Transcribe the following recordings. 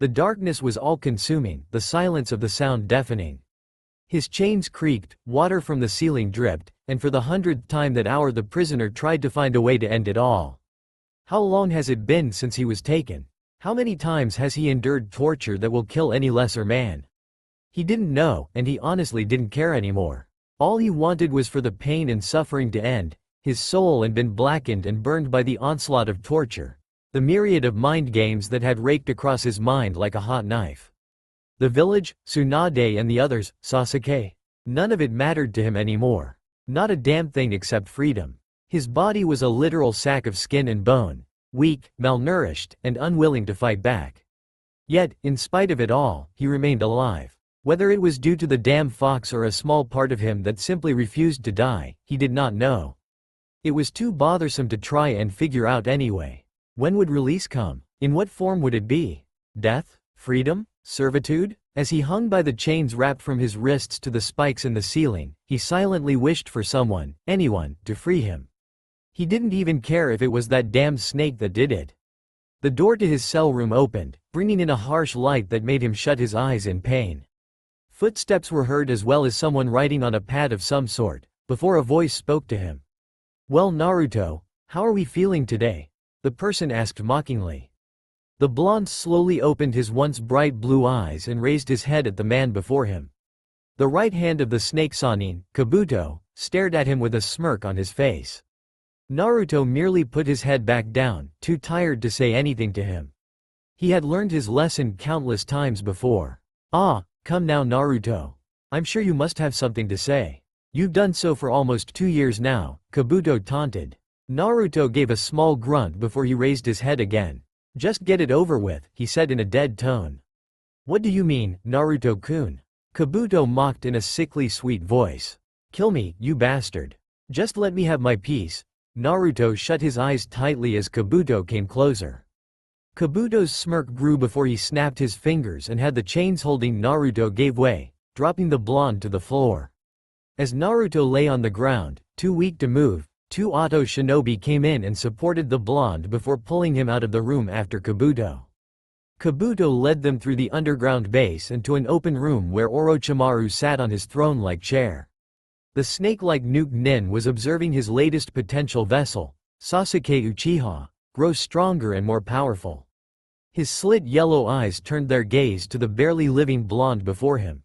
The darkness was all-consuming, the silence of the sound deafening. His chains creaked, water from the ceiling dripped, and for the 100th time that hour the prisoner tried to find a way to end it all. How long has it been since he was taken? How many times has he endured torture that will kill any lesser man? He didn't know, and he honestly didn't care anymore. All he wanted was for the pain and suffering to end. His soul had been blackened and burned by the onslaught of torture, the myriad of mind games that had raked across his mind like a hot knife. The village, Tsunade and the others, Sasuke. None of it mattered to him anymore. Not a damn thing except freedom. His body was a literal sack of skin and bone, weak, malnourished, and unwilling to fight back. Yet, in spite of it all, he remained alive. Whether it was due to the damn fox or a small part of him that simply refused to die, he did not know. It was too bothersome to try and figure out anyway. When would release come? In what form would it be? Death? Freedom? Servitude? As he hung by the chains wrapped from his wrists to the spikes in the ceiling, he silently wished for someone, anyone, to free him. He didn't even care if it was that damn snake that did it. The door to his cell room opened, bringing in a harsh light that made him shut his eyes in pain. Footsteps were heard as well as someone writing on a pad of some sort, before a voice spoke to him. "Well, Naruto, how are we feeling today?" the person asked mockingly. The blonde slowly opened his once bright blue eyes and raised his head at the man before him. The right hand of the snake Sannin, Kabuto, stared at him with a smirk on his face. Naruto merely put his head back down, too tired to say anything to him. He had learned his lesson countless times before. "Ah, come now Naruto. I'm sure you must have something to say. You've done so for almost 2 years now," Kabuto taunted. Naruto gave a small grunt before he raised his head again. "Just get it over with," he said in a dead tone. "What do you mean, Naruto-kun?" Kabuto mocked in a sickly sweet voice. "Kill me, you bastard. Just let me have my peace." Naruto shut his eyes tightly as Kabuto came closer. Kabuto's smirk grew before he snapped his fingers and had the chains holding Naruto gave way, dropping the blonde to the floor. As Naruto lay on the ground, too weak to move, 2 Auto Shinobi came in and supported the blonde before pulling him out of the room after Kabuto. Kabuto led them through the underground base and to an open room where Orochimaru sat on his throne-like chair. The snake-like Nuke Nin was observing his latest potential vessel, Sasuke Uchiha, grow stronger and more powerful. His slit yellow eyes turned their gaze to the barely living blonde before him.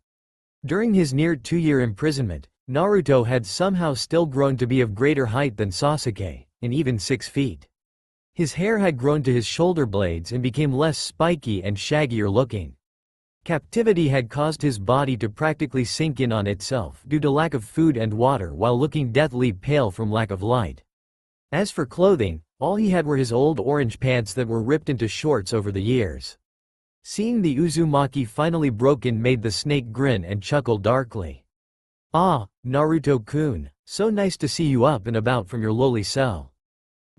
During his near 2-year imprisonment, Naruto had somehow still grown to be of greater height than Sasuke, and even 6 feet. His hair had grown to his shoulder blades and became less spiky and shaggier looking. Captivity had caused his body to practically sink in on itself due to lack of food and water while looking deathly pale from lack of light. As for clothing, all he had were his old orange pants that were ripped into shorts over the years. Seeing the Uzumaki finally broken made the snake grin and chuckle darkly. "Ah, Naruto-kun, so nice to see you up and about from your lowly cell."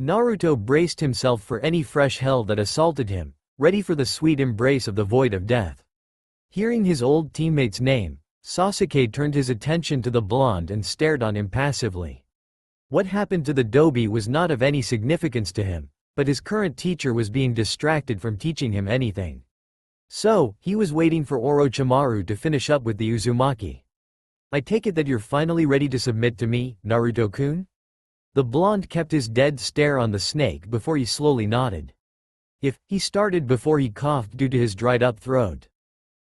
Naruto braced himself for any fresh hell that assaulted him, ready for the sweet embrace of the void of death. Hearing his old teammate's name, Sasuke turned his attention to the blonde and stared on him passively. What happened to the Dobi was not of any significance to him, but his current teacher was being distracted from teaching him anything. So, he was waiting for Orochimaru to finish up with the Uzumaki. "I take it that you're finally ready to submit to me, Naruto-kun?" The blonde kept his dead stare on the snake before he slowly nodded. He started before he coughed due to his dried-up throat.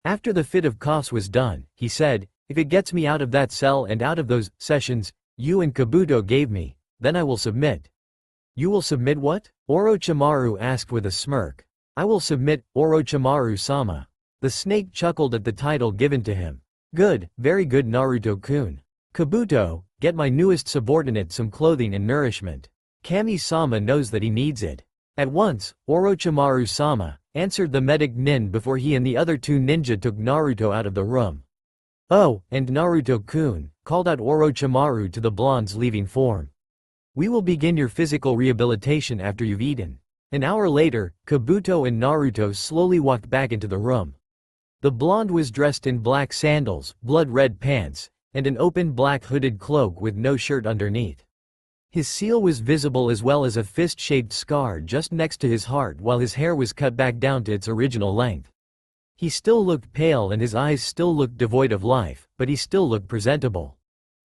After the fit of coughs was done, he said, "If it gets me out of that cell and out of those sessions you and Kabuto gave me, then I will submit." "You will submit what?" Orochimaru asked with a smirk. "I will submit, Orochimaru-sama." The snake chuckled at the title given to him. "Good, very good Naruto-kun. Kabuto, get my newest subordinate some clothing and nourishment. Kami-sama knows that he needs it." "At once, Orochimaru-sama," answered the medic Nin before he and the other 2 ninja took Naruto out of the room. "Oh, and Naruto-kun," called out Orochimaru to the blonde's leaving form. "We will begin your physical rehabilitation after you've eaten." An hour later, Kabuto and Naruto slowly walked back into the room. The blonde was dressed in black sandals, blood-red pants, and an open black hooded cloak with no shirt underneath. His seal was visible as well as a fist-shaped scar just next to his heart while his hair was cut back down to its original length. He still looked pale and his eyes still looked devoid of life, but he still looked presentable.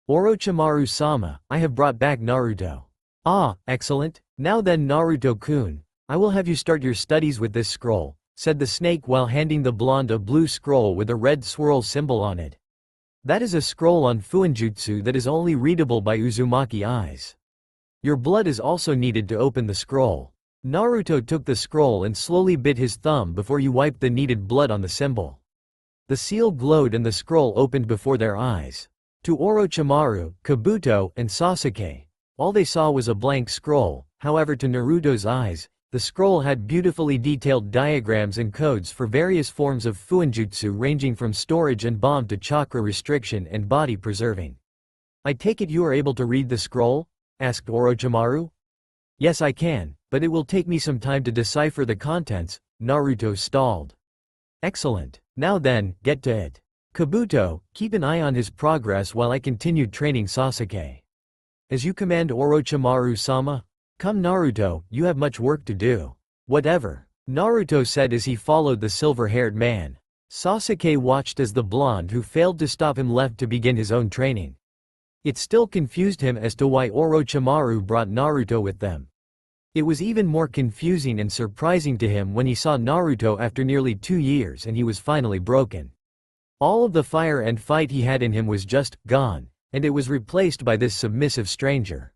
Orochimaru-sama, I have brought back Naruto. Ah, excellent. Now then Naruto-kun, I will have you start your studies with this scroll, said the snake while handing the blonde a blue scroll with a red swirl symbol on it. That is a scroll on Fuinjutsu that is only readable by Uzumaki eyes. Your blood is also needed to open the scroll. Naruto took the scroll and slowly bit his thumb before he wiped the needed blood on the symbol. The seal glowed and the scroll opened before their eyes. To Orochimaru, Kabuto, and Sasuke, all they saw was a blank scroll. However, to Naruto's eyes, the scroll had beautifully detailed diagrams and codes for various forms of Fuinjutsu ranging from storage and bomb to chakra restriction and body preserving. I take it you are able to read the scroll? Asked Orochimaru. Yes, I can, but it will take me some time to decipher the contents, Naruto stalled. Excellent. Now then, get to it. Kabuto, keep an eye on his progress while I continue training Sasuke. As you command Orochimaru-sama. Come Naruto, you have much work to do. Whatever. Naruto said as he followed the silver-haired man. Sasuke watched as the blonde who failed to stop him left to begin his own training. It still confused him as to why Orochimaru brought Naruto with them. It was even more confusing and surprising to him when he saw Naruto after nearly 2 years and he was finally broken. All of the fire and fight he had in him was just gone, and it was replaced by this submissive stranger.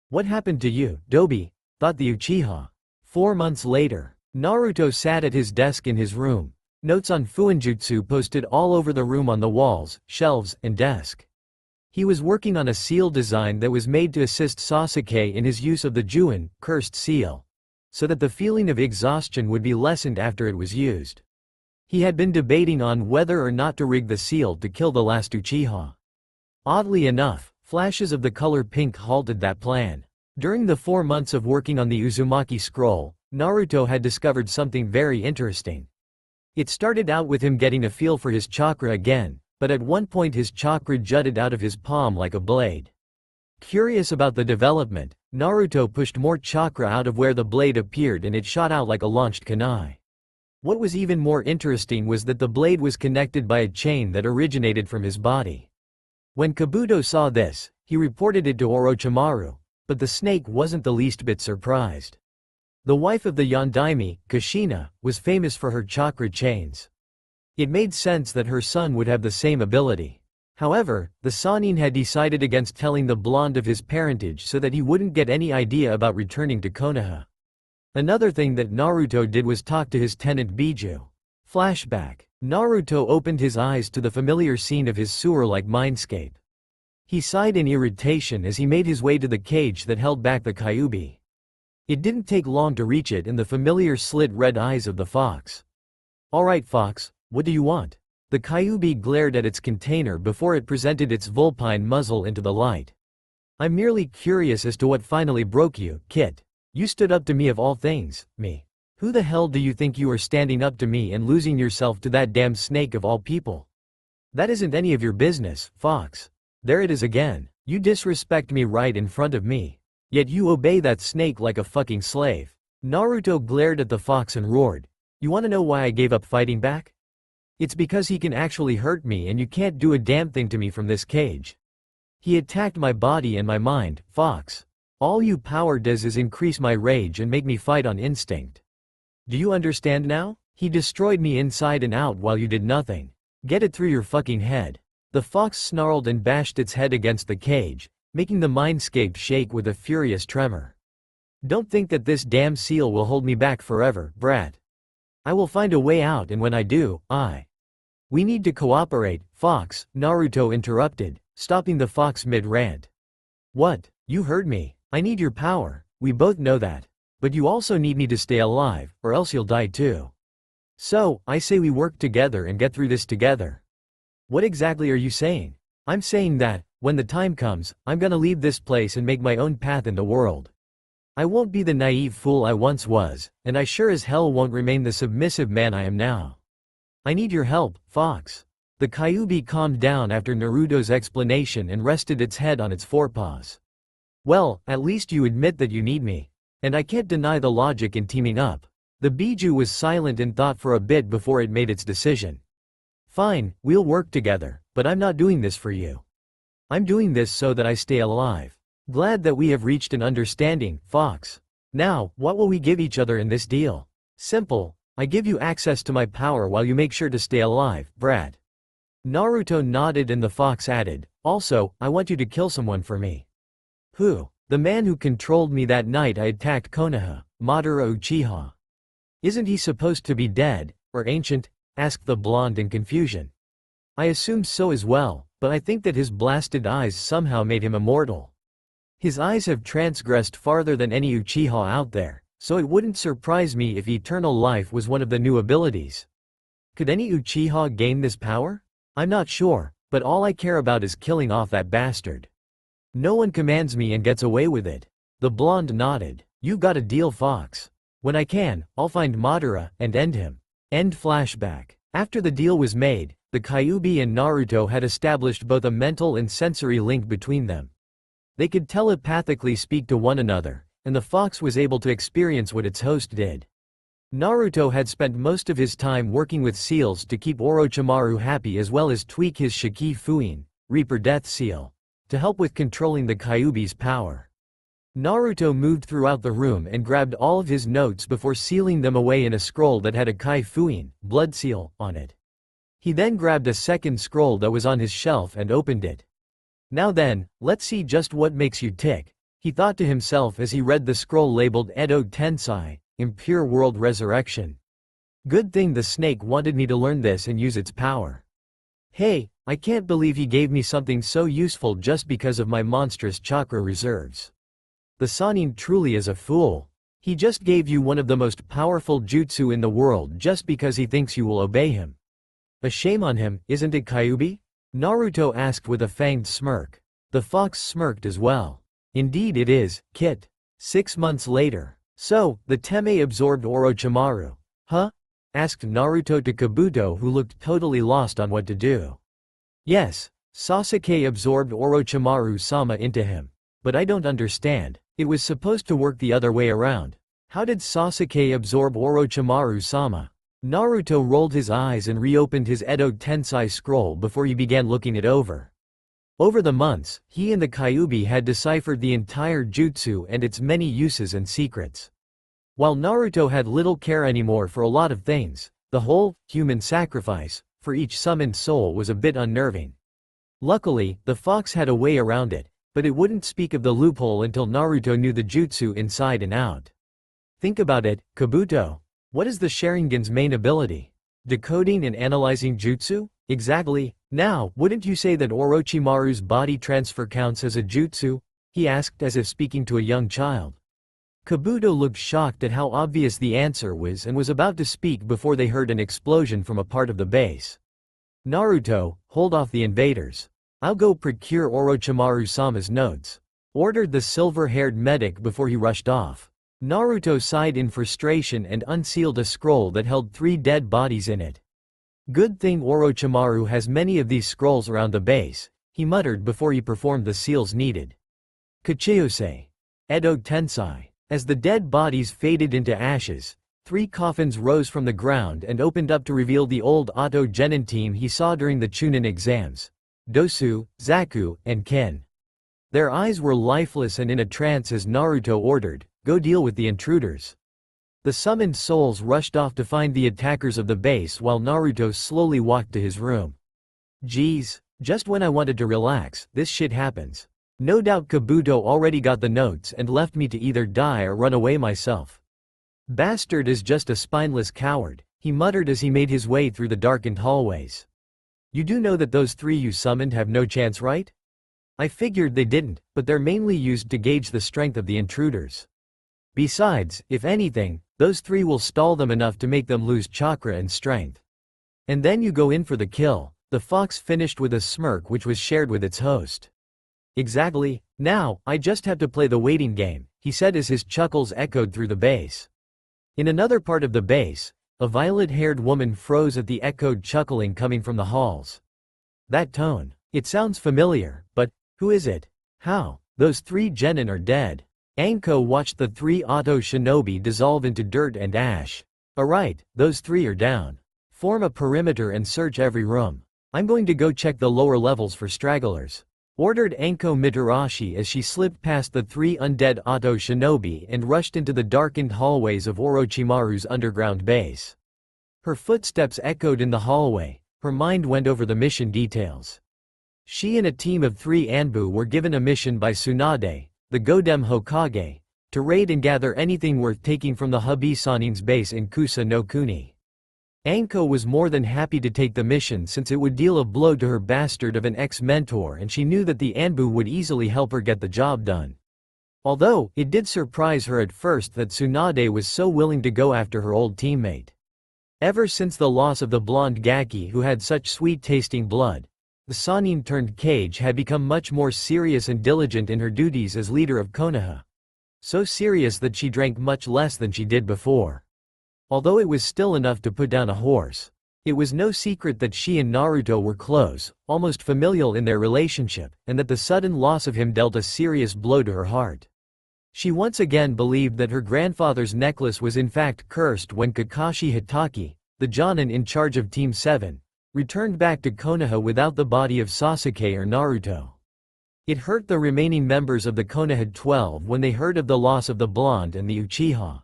What happened to you, Dobi? Thought the Uchiha. 4 months later, Naruto sat at his desk in his room. Notes on Fuinjutsu posted all over the room on the walls, shelves, and desk. He was working on a seal design that was made to assist Sasuke in his use of the Juin, cursed seal, so that the feeling of exhaustion would be lessened after it was used. He had been debating on whether or not to rig the seal to kill the last Uchiha. Oddly enough, flashes of the color pink halted that plan. During the 4 months of working on the Uzumaki scroll, Naruto had discovered something very interesting. It started out with him getting a feel for his chakra again, but at one point his chakra jutted out of his palm like a blade. Curious about the development, Naruto pushed more chakra out of where the blade appeared and it shot out like a launched kunai. What was even more interesting was that the blade was connected by a chain that originated from his body. When Kabuto saw this, he reported it to Orochimaru, but the snake wasn't the least bit surprised. The wife of the Yondaime, Kushina, was famous for her chakra chains. It made sense that her son would have the same ability. However, the Sannin had decided against telling the blonde of his parentage so that he wouldn't get any idea about returning to Konoha. Another thing that Naruto did was talk to his tenant Biju. Flashback. Naruto opened his eyes to the familiar scene of his sewer-like mindscape. He sighed in irritation as he made his way to the cage that held back the Kyuubi. It didn't take long to reach it in the familiar slit red eyes of the fox. Alright fox, what do you want? The Kyuubi glared at its container before it presented its vulpine muzzle into the light. I'm merely curious as to what finally broke you, Kit. You stood up to me of all things, me. Who the hell do you think you are standing up to me and losing yourself to that damn snake of all people? That isn't any of your business, Fox. There it is again. You disrespect me right in front of me. Yet you obey that snake like a fucking slave. Naruto glared at the fox and roared. You wanna know why I gave up fighting back? It's because he can actually hurt me and you can't do a damn thing to me from this cage. He attacked my body and my mind, Fox. All you power does is increase my rage and make me fight on instinct. Do you understand now? He destroyed me inside and out while you did nothing. Get it through your fucking head. The fox snarled and bashed its head against the cage, making the mindscape shake with a furious tremor. Don't think that this damn seal will hold me back forever, brat. I will find a way out and when I do, We need to cooperate, Fox, Naruto interrupted, stopping the fox mid-rant. What? You heard me. I need your power, we both know that. But you also need me to stay alive, or else you'll die too. So, I say we work together and get through this together. What exactly are you saying? I'm saying that, when the time comes, I'm gonna leave this place and make my own path in the world. I won't be the naive fool I once was, and I sure as hell won't remain the submissive man I am now. I need your help, Fox. The Kyuubi calmed down after Naruto's explanation and rested its head on its forepaws. Well, at least you admit that you need me. And I can't deny the logic in teaming up. The Biju was silent and thought for a bit before it made its decision. Fine, we'll work together, but I'm not doing this for you. I'm doing this so that I stay alive. Glad that we have reached an understanding, Fox. Now, what will we give each other in this deal? Simple, I give you access to my power while you make sure to stay alive, Brad. Naruto nodded and the fox added, also, I want you to kill someone for me. Who? The man who controlled me that night I attacked Konoha, Madara Uchiha. Isn't he supposed to be dead, or ancient? Asked the blonde in confusion. I assumed so as well, but I think that his blasted eyes somehow made him immortal. His eyes have transgressed farther than any Uchiha out there, so it wouldn't surprise me if eternal life was one of the new abilities. Could any Uchiha gain this power? I'm not sure, but all I care about is killing off that bastard. No one commands me and gets away with it. The blonde nodded. You got a deal, Fox. When I can, I'll find Madara and end him. End flashback. After the deal was made, the Kyuubi and Naruto had established both a mental and sensory link between them. They could telepathically speak to one another, and the fox was able to experience what its host did. Naruto had spent most of his time working with seals to keep Orochimaru happy as well as tweak his Shiki Fuin, Reaper Death Seal, to help with controlling the Kyuubi's power. Naruto moved throughout the room and grabbed all of his notes before sealing them away in a scroll that had a Kai Fuin, blood seal, on it. He then grabbed a second scroll that was on his shelf and opened it. Now then, let's see just what makes you tick, he thought to himself as he read the scroll labeled Edo Tensai, Impure World Resurrection. Good thing the snake wanted me to learn this and use its power. Hey, I can't believe he gave me something so useful just because of my monstrous chakra reserves. The Sannin truly is a fool. He just gave you one of the most powerful jutsu in the world just because he thinks you will obey him. A shame on him, isn't it, Kyuubi? Naruto asked with a fanged smirk. The fox smirked as well. Indeed it is, Kit. 6 months later. So, the Teme absorbed Orochimaru. Huh? Asked Naruto to Kabuto, who looked totally lost on what to do. Yes, Sasuke absorbed Orochimaru-sama into him. But I don't understand, it was supposed to work the other way around. How did Sasuke absorb Orochimaru-sama? Naruto rolled his eyes and reopened his Edo Tensai scroll before he began looking it over. Over the months, he and the Kyuubi had deciphered the entire jutsu and its many uses and secrets. While Naruto had little care anymore for a lot of things, the whole human sacrifice for each summoned soul was a bit unnerving. Luckily, the fox had a way around it, but it wouldn't speak of the loophole until Naruto knew the jutsu inside and out. Think about it, Kabuto. What is the Sharingan's main ability? Decoding and analyzing jutsu? Exactly. Now, wouldn't you say that Orochimaru's body transfer counts as a jutsu? He asked as if speaking to a young child. Kabuto looked shocked at how obvious the answer was and was about to speak before they heard an explosion from a part of the base. Naruto, hold off the invaders. I'll go procure Orochimaru-sama's notes, ordered the silver-haired medic before he rushed off. Naruto sighed in frustration and unsealed a scroll that held 3 dead bodies in it. Good thing Orochimaru has many of these scrolls around the base, he muttered before he performed the seals needed. Kachiyose. Edo Tensai. As the dead bodies faded into ashes, 3 coffins rose from the ground and opened up to reveal the old Auto Genin team he saw during the Chunin exams. Dosu, Zaku, and Ken. Their eyes were lifeless and in a trance as Naruto ordered, go deal with the intruders. The summoned souls rushed off to find the attackers of the base while Naruto slowly walked to his room. Geez, just when I wanted to relax, this shit happens. No doubt Kabuto already got the notes and left me to either die or run away myself. Bastard is just a spineless coward, he muttered as he made his way through the darkened hallways. You do know that those 3 you summoned have no chance, right? I figured they didn't, but they're mainly used to gauge the strength of the intruders. Besides, if anything, those 3 will stall them enough to make them lose chakra and strength. And then you go in for the kill, the fox finished with a smirk which was shared with its host. Exactly, now, I just have to play the waiting game, he said as his chuckles echoed through the base. In another part of the base, a violet-haired woman froze at the echoed chuckling coming from the halls. That tone. It sounds familiar, but, who is it? How? Those 3 genin are dead. Anko watched the 3 Auto Shinobi dissolve into dirt and ash. Alright, those three are down. Form a perimeter and search every room. I'm going to go check the lower levels for stragglers," ordered Anko Mitarashi as she slipped past the three undead Auto shinobi and rushed into the darkened hallways of Orochimaru's underground base. Her footsteps echoed in the hallway, her mind went over the mission details. She and a team of 3 Anbu were given a mission by Tsunade, the Godem Hokage, to raid and gather anything worth taking from the Hubei Sanin's base in Kusa no Kuni. Anko was more than happy to take the mission since it would deal a blow to her bastard of an ex-mentor, and she knew that the Anbu would easily help her get the job done. Although, it did surprise her at first that Tsunade was so willing to go after her old teammate. Ever since the loss of the blonde Gaki who had such sweet-tasting blood, the Sanin-turned-Kage had become much more serious and diligent in her duties as leader of Konoha. So serious that she drank much less than she did before. Although it was still enough to put down a horse. It was no secret that she and Naruto were close, almost familial in their relationship, and that the sudden loss of him dealt a serious blow to her heart. She once again believed that her grandfather's necklace was in fact cursed when Kakashi Hitaki, the Jonin in charge of Team 7, returned back to Konoha without the body of Sasuke or Naruto. It hurt the remaining members of the Konoha 12 when they heard of the loss of the blonde and the Uchiha.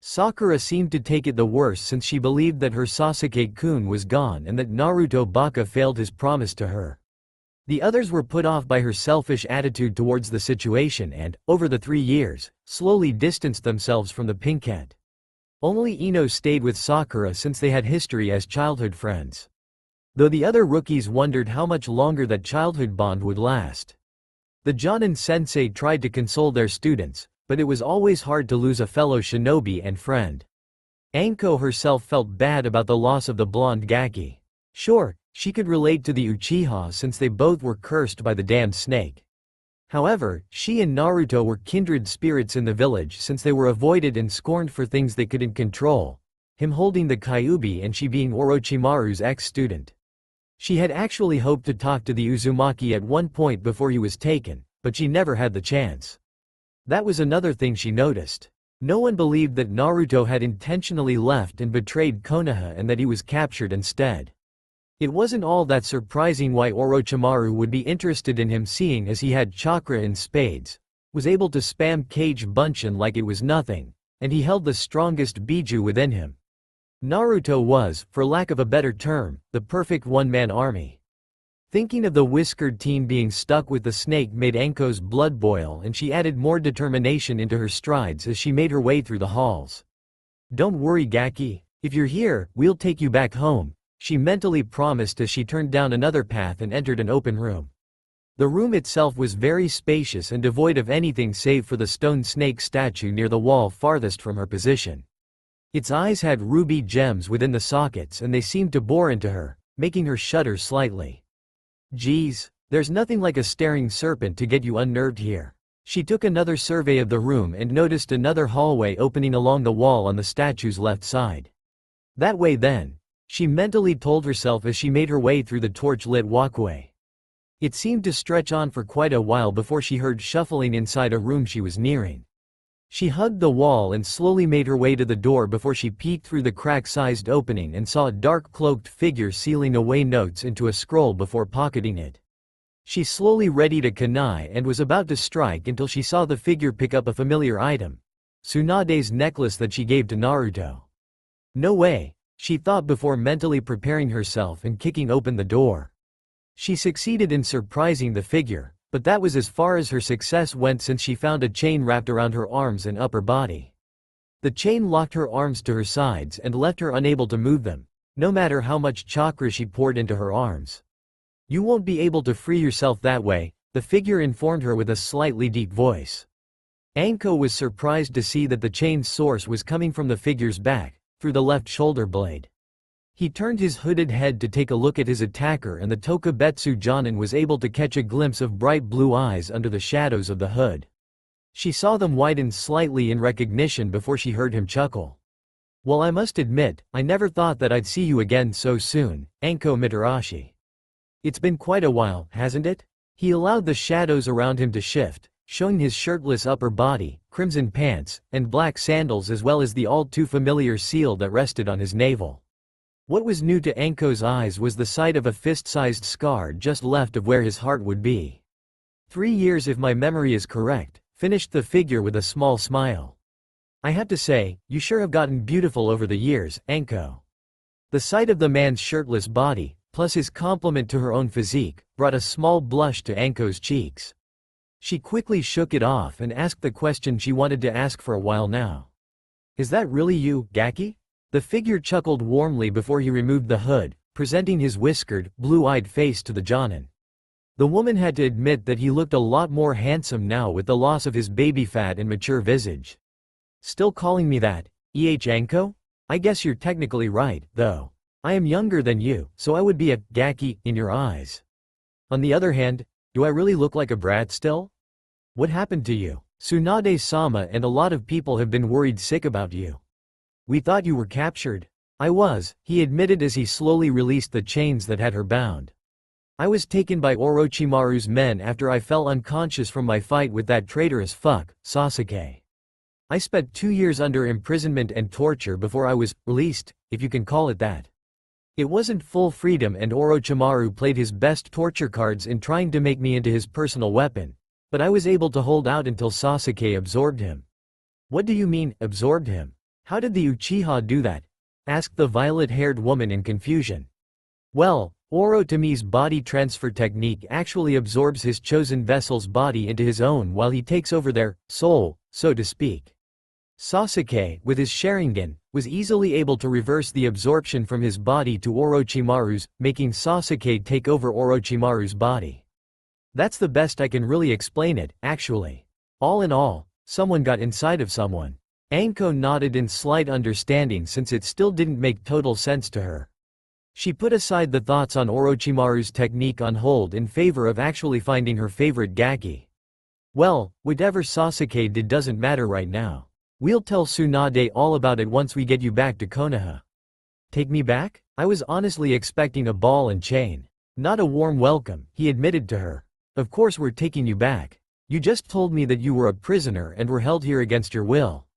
Sakura seemed to take it the worst since she believed that her Sasuke-kun was gone and that Naruto Baka failed his promise to her. The others were put off by her selfish attitude towards the situation and, over the 3 years, slowly distanced themselves from the Pinkette. Only Ino stayed with Sakura since they had history as childhood friends. Though the other rookies wondered how much longer that childhood bond would last. The Jonin sensei tried to console their students, but it was always hard to lose a fellow shinobi and friend. Anko herself felt bad about the loss of the blonde Gaki. Sure, she could relate to the Uchiha since they both were cursed by the damned snake. However, she and Naruto were kindred spirits in the village since they were avoided and scorned for things they couldn't control, him holding the Kyuubi and she being Orochimaru's ex-student. She had actually hoped to talk to the Uzumaki at one point before he was taken, but she never had the chance. That was another thing she noticed. No one believed that Naruto had intentionally left and betrayed Konoha and that he was captured instead. It wasn't all that surprising why Orochimaru would be interested in him seeing as he had chakra in spades, was able to spam Kage Bunshin like it was nothing, and he held the strongest Biju within him. Naruto was, for lack of a better term, the perfect one-man army. Thinking of the whiskered team being stuck with the snake made Anko's blood boil and she added more determination into her strides as she made her way through the halls. "Don't worry Gaki, if you're here, we'll take you back home," she mentally promised as she turned down another path and entered an open room. The room itself was very spacious and devoid of anything save for the stone snake statue near the wall farthest from her position. Its eyes had ruby gems within the sockets and they seemed to bore into her, making her shudder slightly. Geez, there's nothing like a staring serpent to get you unnerved here. She took another survey of the room and noticed another hallway opening along the wall on the statue's left side. That way then, she mentally told herself as she made her way through the torch-lit walkway. It seemed to stretch on for quite a while before she heard shuffling inside a room she was nearing. She hugged the wall and slowly made her way to the door before she peeked through the crack-sized opening and saw a dark cloaked figure sealing away notes into a scroll before pocketing it. She slowly readied a kunai and was about to strike until she saw the figure pick up a familiar item. Tsunade's necklace that she gave to Naruto. No way, she thought before mentally preparing herself and kicking open the door. She succeeded in surprising the figure, but that was as far as her success went since she found a chain wrapped around her arms and upper body. The chain locked her arms to her sides and left her unable to move them, no matter how much chakra she poured into her arms. "You won't be able to free yourself that way," the figure informed her with a slightly deep voice. Anko was surprised to see that the chain's source was coming from the figure's back, through the left shoulder blade. He turned his hooded head to take a look at his attacker and the Tokubetsu Jonin was able to catch a glimpse of bright blue eyes under the shadows of the hood. She saw them widen slightly in recognition before she heard him chuckle. "Well, I must admit, I never thought that I'd see you again so soon, Anko Mitarashi. It's been quite a while, hasn't it?" He allowed the shadows around him to shift, showing his shirtless upper body, crimson pants, and black sandals as well as the all-too-familiar seal that rested on his navel. What was new to Anko's eyes was the sight of a fist-sized scar just left of where his heart would be. 3 years if my memory is correct, finished the figure with a small smile. I have to say, you sure have gotten beautiful over the years, Anko. The sight of the man's shirtless body, plus his compliment to her own physique, brought a small blush to Anko's cheeks. She quickly shook it off and asked the question she wanted to ask for a while now. Is that really you, Gaki? The figure chuckled warmly before he removed the hood, presenting his whiskered, blue-eyed face to the Jonin. The woman had to admit that he looked a lot more handsome now with the loss of his baby fat and mature visage. Still calling me that, Anko? I guess you're technically right, though. I am younger than you, so I would be a Gaki in your eyes. On the other hand, do I really look like a brat still? What happened to you? Tsunade-sama and a lot of people have been worried sick about you. We thought you were captured. I was, he admitted as he slowly released the chains that had her bound. I was taken by Orochimaru's men after I fell unconscious from my fight with that traitorous fuck, Sasuke. I spent 2 years under imprisonment and torture before I was released, if you can call it that. It wasn't full freedom and Orochimaru played his best torture cards in trying to make me into his personal weapon, but I was able to hold out until Sasuke absorbed him. What do you mean, absorbed him? How did the Uchiha do that? Asked the violet-haired woman in confusion. Well, Orochimaru's body transfer technique actually absorbs his chosen vessel's body into his own while he takes over their soul, so to speak. Sasuke, with his Sharingan, was easily able to reverse the absorption from his body to Orochimaru's, making Sasuke take over Orochimaru's body. That's the best I can really explain it, actually. All in all, someone got inside of someone. Anko nodded in slight understanding since it still didn't make total sense to her. She put aside the thoughts on Orochimaru's technique on hold in favor of actually finding her favorite Gaki. Well, whatever Sasuke did doesn't matter right now. We'll tell Tsunade all about it once we get you back to Konoha. Take me back? I was honestly expecting a ball and chain. Not a warm welcome, he admitted to her. Of course we're taking you back. You just told me that you were a prisoner and were held here against your will.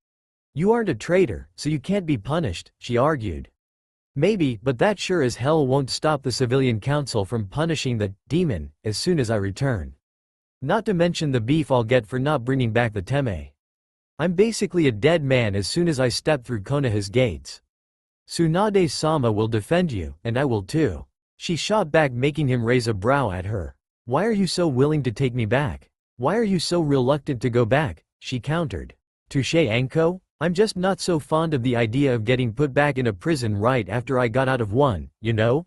You aren't a traitor, so you can't be punished, she argued. Maybe, but that sure as hell won't stop the civilian council from punishing the demon as soon as I return. Not to mention the beef I'll get for not bringing back the Teme. I'm basically a dead man as soon as I step through Konoha's gates. Tsunade-sama will defend you, and I will too. She shot back, making him raise a brow at her. Why are you so willing to take me back? Why are you so reluctant to go back? She countered. Touché, Anko? I'm just not so fond of the idea of getting put back in a prison right after I got out of one, you know?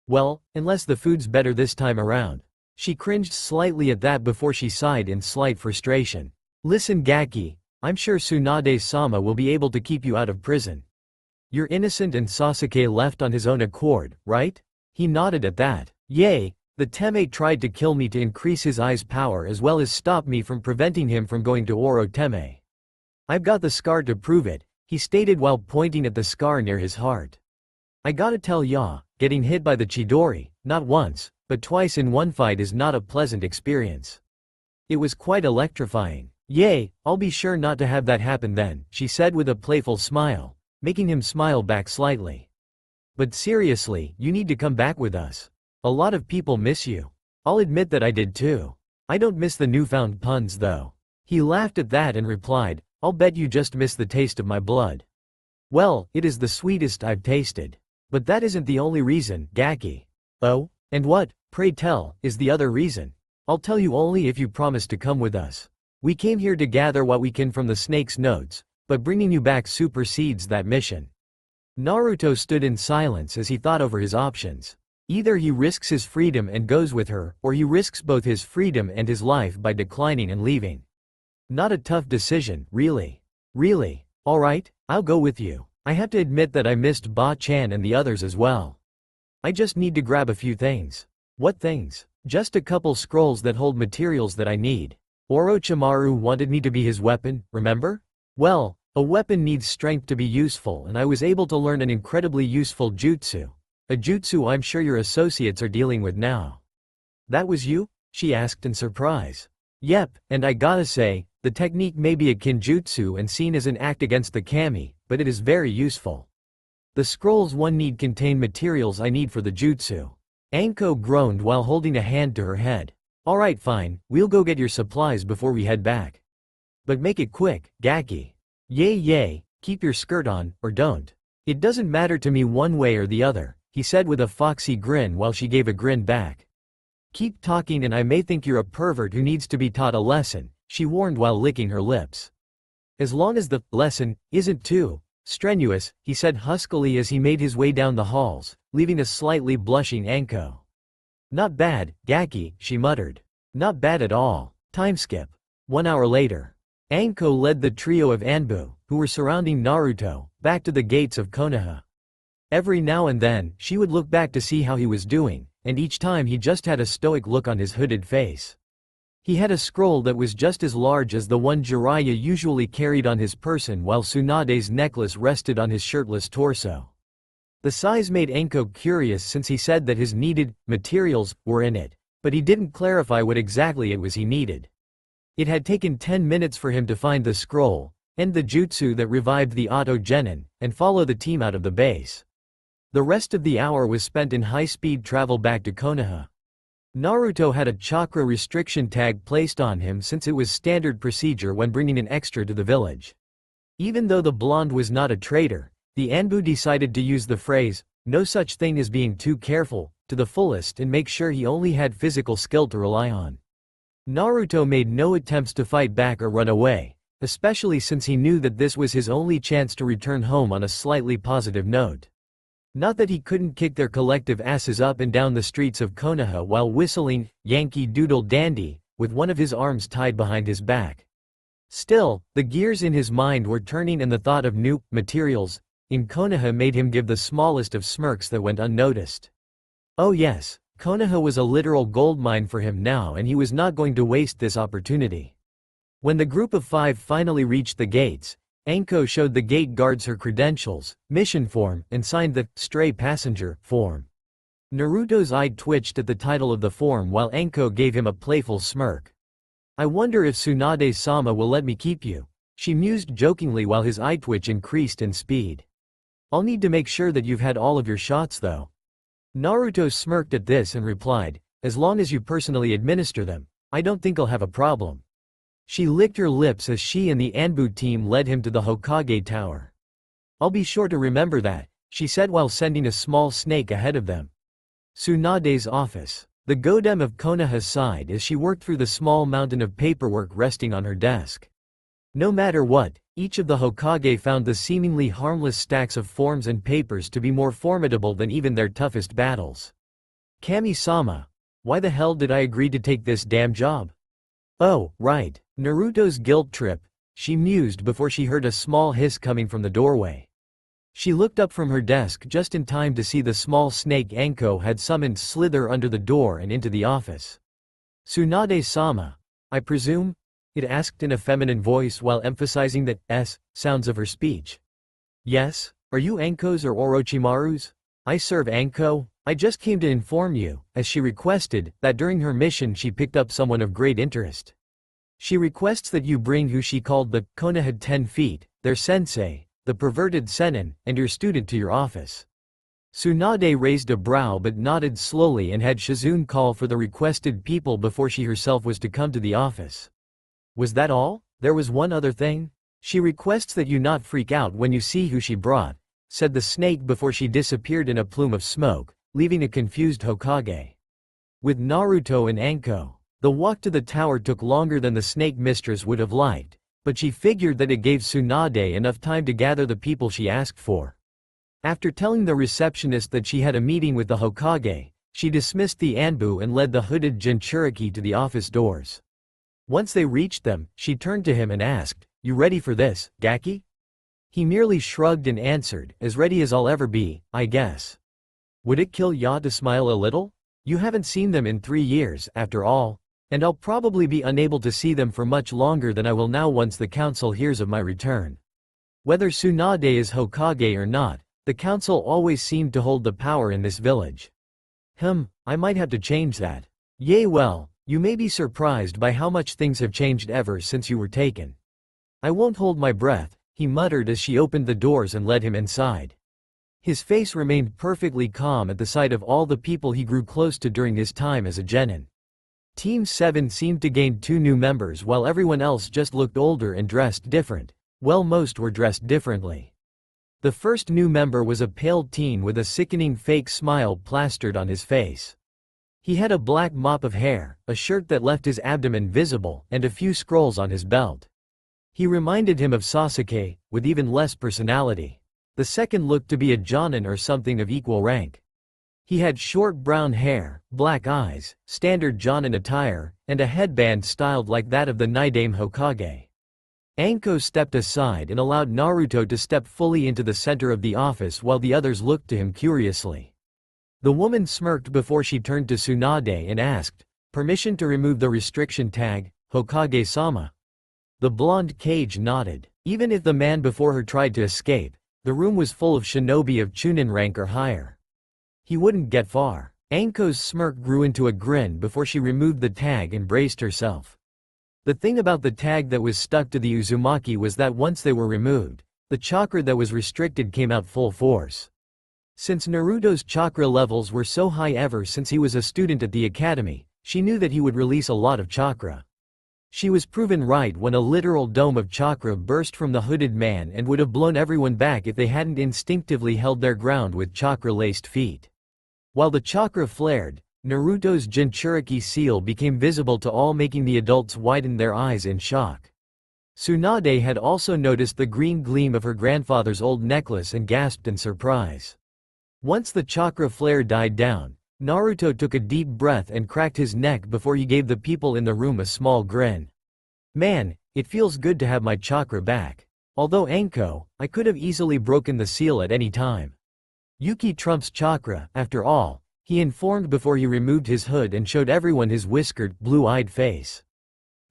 Well, unless the food's better this time around. She cringed slightly at that before she sighed in slight frustration. Listen, Gaki, I'm sure Tsunade-sama will be able to keep you out of prison. You're innocent and Sasuke left on his own accord, right? He nodded at that. Yay, the Teme tried to kill me to increase his eye's power as well as stop me from preventing him from going to Oro-teme. I've got the scar to prove it, he stated while pointing at the scar near his heart. I gotta tell ya, getting hit by the Chidori, not once, but twice in one fight is not a pleasant experience. It was quite electrifying. Yay, I'll be sure not to have that happen then, she said with a playful smile, making him smile back slightly. But seriously, you need to come back with us. A lot of people miss you. I'll admit that I did too. I don't miss the newfound puns though. He laughed at that and replied, I'll bet you just miss the taste of my blood. Well, it is the sweetest I've tasted. But that isn't the only reason, Gaki. Oh? And what, pray tell, is the other reason? I'll tell you only if you promise to come with us. We came here to gather what we can from the snake's notes, but bringing you back supersedes that mission. Naruto stood in silence as he thought over his options. Either he risks his freedom and goes with her, or he risks both his freedom and his life by declining and leaving. Not a tough decision, really. Really? Alright, I'll go with you. I have to admit that I missed Ba-chan and the others as well. I just need to grab a few things. What things? Just a couple scrolls that hold materials that I need. Orochimaru wanted me to be his weapon, remember? Well, a weapon needs strength to be useful and I was able to learn an incredibly useful jutsu. A jutsu I'm sure your associates are dealing with now. That was you? She asked in surprise. Yep, and I gotta say, the technique may be a kinjutsu and seen as an act against the kami, but it is very useful. The scrolls one need contain materials I need for the jutsu. Anko groaned while holding a hand to her head. Alright fine, we'll go get your supplies before we head back. But make it quick, Gaki. Yay, keep your skirt on, or don't. It doesn't matter to me one way or the other, he said with a foxy grin while she gave a grin back. Keep talking and I may think you're a pervert who needs to be taught a lesson, she warned while licking her lips. As long as the lesson isn't too strenuous, he said huskily as he made his way down the halls, leaving a slightly blushing Anko. Not bad, Gaki, she muttered. Not bad at all. Time skip. 1 hour later. Anko led the trio of Anbu, who were surrounding Naruto, back to the gates of Konoha. Every now and then, she would look back to see how he was doing, and each time he just had a stoic look on his hooded face. He had a scroll that was just as large as the one Jiraiya usually carried on his person while Tsunade's necklace rested on his shirtless torso. The size made Anko curious since he said that his needed materials were in it, but he didn't clarify what exactly it was he needed. It had taken 10 minutes for him to find the scroll, end the jutsu that revived the Auto Genin, and follow the team out of the base. The rest of the hour was spent in high-speed travel back to Konoha. Naruto had a chakra restriction tag placed on him since it was standard procedure when bringing an extra to the village. Even though the blonde was not a traitor, the Anbu decided to use the phrase, "no such thing as being too careful," to the fullest and make sure he only had physical skill to rely on. Naruto made no attempts to fight back or run away, especially since he knew that this was his only chance to return home on a slightly positive note. Not that he couldn't kick their collective asses up and down the streets of Konoha while whistling Yankee Doodle Dandy, with one of his arms tied behind his back. Still, the gears in his mind were turning and the thought of new materials in Konoha made him give the smallest of smirks that went unnoticed. Oh yes, Konoha was a literal goldmine for him now and he was not going to waste this opportunity. When the group of 5 finally reached the gates, Anko showed the gate guards her credentials, mission form, and signed the stray passenger form. Naruto's eye twitched at the title of the form while Anko gave him a playful smirk. I wonder if Tsunade-sama will let me keep you, she mused jokingly while his eye twitch increased in speed. I'll need to make sure that you've had all of your shots though. Naruto smirked at this and replied, as long as you personally administer them, I don't think I'll have a problem. She licked her lips as she and the Anbu team led him to the Hokage Tower. I'll be sure to remember that, she said while sending a small snake ahead of them. Tsunade's office. The Godem of Konoha sighed as she worked through the small mountain of paperwork resting on her desk. No matter what, each of the Hokage found the seemingly harmless stacks of forms and papers to be more formidable than even their toughest battles. Kami-sama. Why the hell did I agree to take this damn job? Oh, right. Naruto's guilt trip, she mused before she heard a small hiss coming from the doorway. She looked up from her desk just in time to see the small snake Anko had summoned slither under the door and into the office. Tsunade-sama, I presume? It asked in a feminine voice while emphasizing the s sounds of her speech. Yes, are you Anko's or Orochimaru's? I serve Anko. I just came to inform you, as she requested, that during her mission she picked up someone of great interest. She requests that you bring who she called the Konoha 10 feet, their sensei, the perverted Sennin, and your student to your office. Tsunade raised a brow but nodded slowly and had Shizune call for the requested people before she herself was to come to the office. Was that all? There was one other thing? She requests that you not freak out when you see who she brought, said the snake before she disappeared in a plume of smoke, leaving a confused Hokage. With Naruto and Anko, the walk to the tower took longer than the snake mistress would have liked, but she figured that it gave Tsunade enough time to gather the people she asked for. After telling the receptionist that she had a meeting with the Hokage, she dismissed the Anbu and led the hooded Jinchuriki to the office doors. Once they reached them, she turned to him and asked, "You ready for this, Gaki?" He merely shrugged and answered, "As ready as I'll ever be, I guess." Would it kill ya to smile a little? You haven't seen them in 3 years, after all, and I'll probably be unable to see them for much longer than I will now once the council hears of my return. Whether Tsunade is Hokage or not, the council always seemed to hold the power in this village. I might have to change that. Yay, well, You may be surprised by how much things have changed ever since you were taken. I won't hold my breath, he muttered as she opened the doors and led him inside. His face remained perfectly calm at the sight of all the people he grew close to during his time as a genin. Team 7 seemed to gain 2 new members while everyone else just looked older and dressed different. Well, most were dressed differently. The first new member was a pale teen with a sickening fake smile plastered on his face. He had a black mop of hair, a shirt that left his abdomen visible, and a few scrolls on his belt. He reminded him of Sasuke, with even less personality. The second looked to be a Jonin or something of equal rank. He had short brown hair, black eyes, standard Jonin attire, and a headband styled like that of the Nidaime Hokage. Anko stepped aside and allowed Naruto to step fully into the center of the office while the others looked to him curiously. The woman smirked before she turned to Tsunade and asked, "Permission to remove the restriction tag, Hokage-sama?" The blonde Kage nodded. Even if the man before her tried to escape, the room was full of shinobi of Chunin rank or higher. He wouldn't get far. Anko's smirk grew into a grin before she removed the tag and braced herself. The thing about the tag that was stuck to the Uzumaki was that once they were removed, the chakra that was restricted came out full force. Since Naruto's chakra levels were so high ever since he was a student at the academy, she knew that he would release a lot of chakra. She was proven right when a literal dome of chakra burst from the hooded man and would have blown everyone back if they hadn't instinctively held their ground with chakra-laced feet. While the chakra flared, Naruto's Jinchuriki seal became visible to all, making the adults widen their eyes in shock. Tsunade had also noticed the green gleam of her grandfather's old necklace and gasped in surprise. Once the chakra flare died down, Naruto took a deep breath and cracked his neck before he gave the people in the room a small grin. "Man, it feels good to have my chakra back. Although Anko, I could have easily broken the seal at any time. Yuki trumps chakra, after all," he informed before he removed his hood and showed everyone his whiskered, blue-eyed face.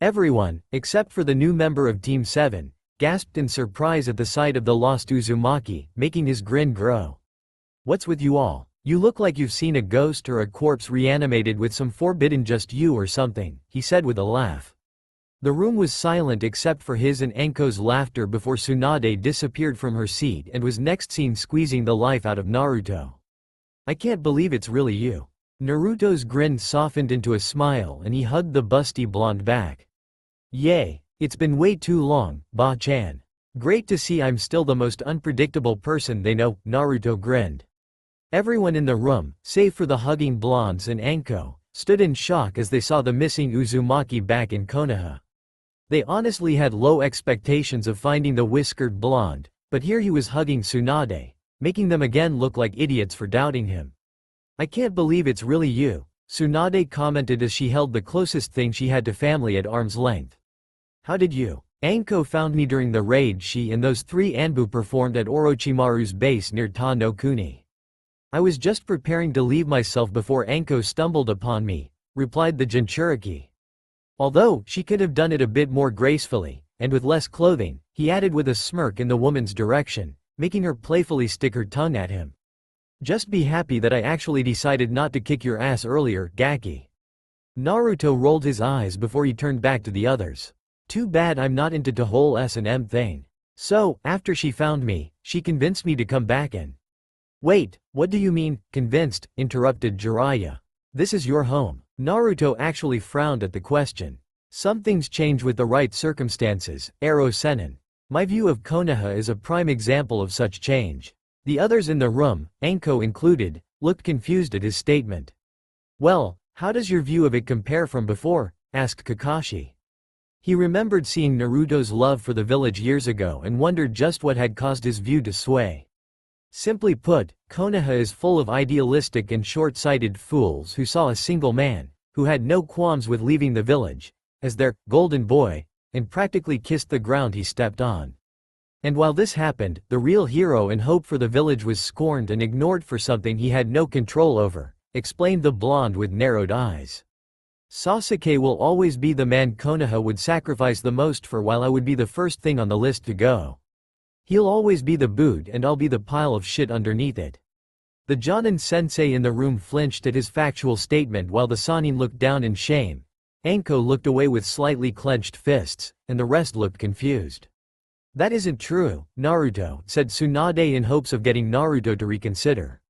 Everyone, except for the new member of Team 7, gasped in surprise at the sight of the lost Uzumaki, making his grin grow. "What's with you all? You look like you've seen a ghost or a corpse reanimated with some forbidden just you or something," he said with a laugh. The room was silent except for his and Anko's laughter before Tsunade disappeared from her seat and was next seen squeezing the life out of Naruto. "I can't believe it's really you." Naruto's grin softened into a smile and he hugged the busty blonde back. "Yay, it's been way too long, Ba-chan. Great to see I'm still the most unpredictable person they know," Naruto grinned. Everyone in the room, save for the hugging blondes and Anko, stood in shock as they saw the missing Uzumaki back in Konoha. They honestly had low expectations of finding the whiskered blonde, but here he was hugging Tsunade, making them again look like idiots for doubting him. "I can't believe it's really you," Tsunade commented as she held the closest thing she had to family at arm's length. "How did you? Anko found me during the raid she and those 3 Anbu performed at Orochimaru's base near Ta no Kuni. I was just preparing to leave myself before Anko stumbled upon me," replied the Jinchuriki. Although she could have done it a bit more gracefully, and with less clothing, he added with a smirk in the woman's direction, making her playfully stick her tongue at him. "Just be happy that I actually decided not to kick your ass earlier, Gaki." Naruto rolled his eyes before he turned back to the others. "Too bad I'm not into the whole S&M thing. So, after she found me, she convinced me to come back and—" "Wait, what do you mean, convinced?" interrupted Jiraiya. "This is your home." Naruto actually frowned at the question. "Some things change with the right circumstances, Ero Sennin. My view of Konoha is a prime example of such change." The others in the room, Anko included, looked confused at his statement. "Well, how does your view of it compare from before?" asked Kakashi. He remembered seeing Naruto's love for the village years ago and wondered just what had caused his view to sway. Simply put, Konoha is full of idealistic and short-sighted fools who saw a single man, who had no qualms with leaving the village, as their golden boy, and practically kissed the ground he stepped on. And while this happened, the real hero and hope for the village was scorned and ignored for something he had no control over, explained the blonde with narrowed eyes. "Sasuke will always be the man Konoha would sacrifice the most for, while I would be the first thing on the list to go. He'll always be the boot and I'll be the pile of shit underneath it." The Jonin sensei in the room flinched at his factual statement while the Sannin looked down in shame, Anko looked away with slightly clenched fists, and the rest looked confused. "That isn't true, Naruto," said Tsunade in hopes of getting Naruto to reconsider.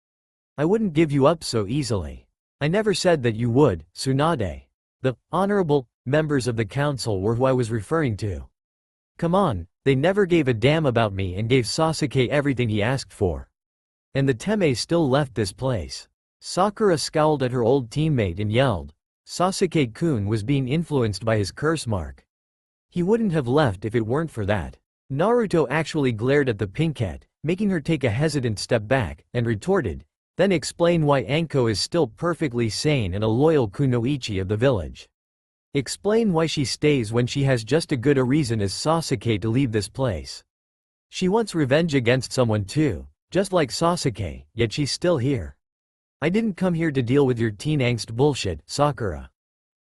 "I wouldn't give you up so easily. I never said that you would, Tsunade. The honorable members of the council were who I was referring to. Come on, they never gave a damn about me and gave Sasuke everything he asked for. And the Teme still left this place." Sakura scowled at her old teammate and yelled. Sasuke-kun was being influenced by his curse mark. He wouldn't have left if it weren't for that. Naruto actually glared at the pinkette, making her take a hesitant step back, and retorted, "Then explain why Anko is still perfectly sane and a loyal kunoichi of the village. Explain why she stays when she has just as good a reason as Sasuke to leave this place. She wants revenge against someone too, just like Sasuke, yet she's still here. I didn't come here to deal with your teen angst bullshit, Sakura.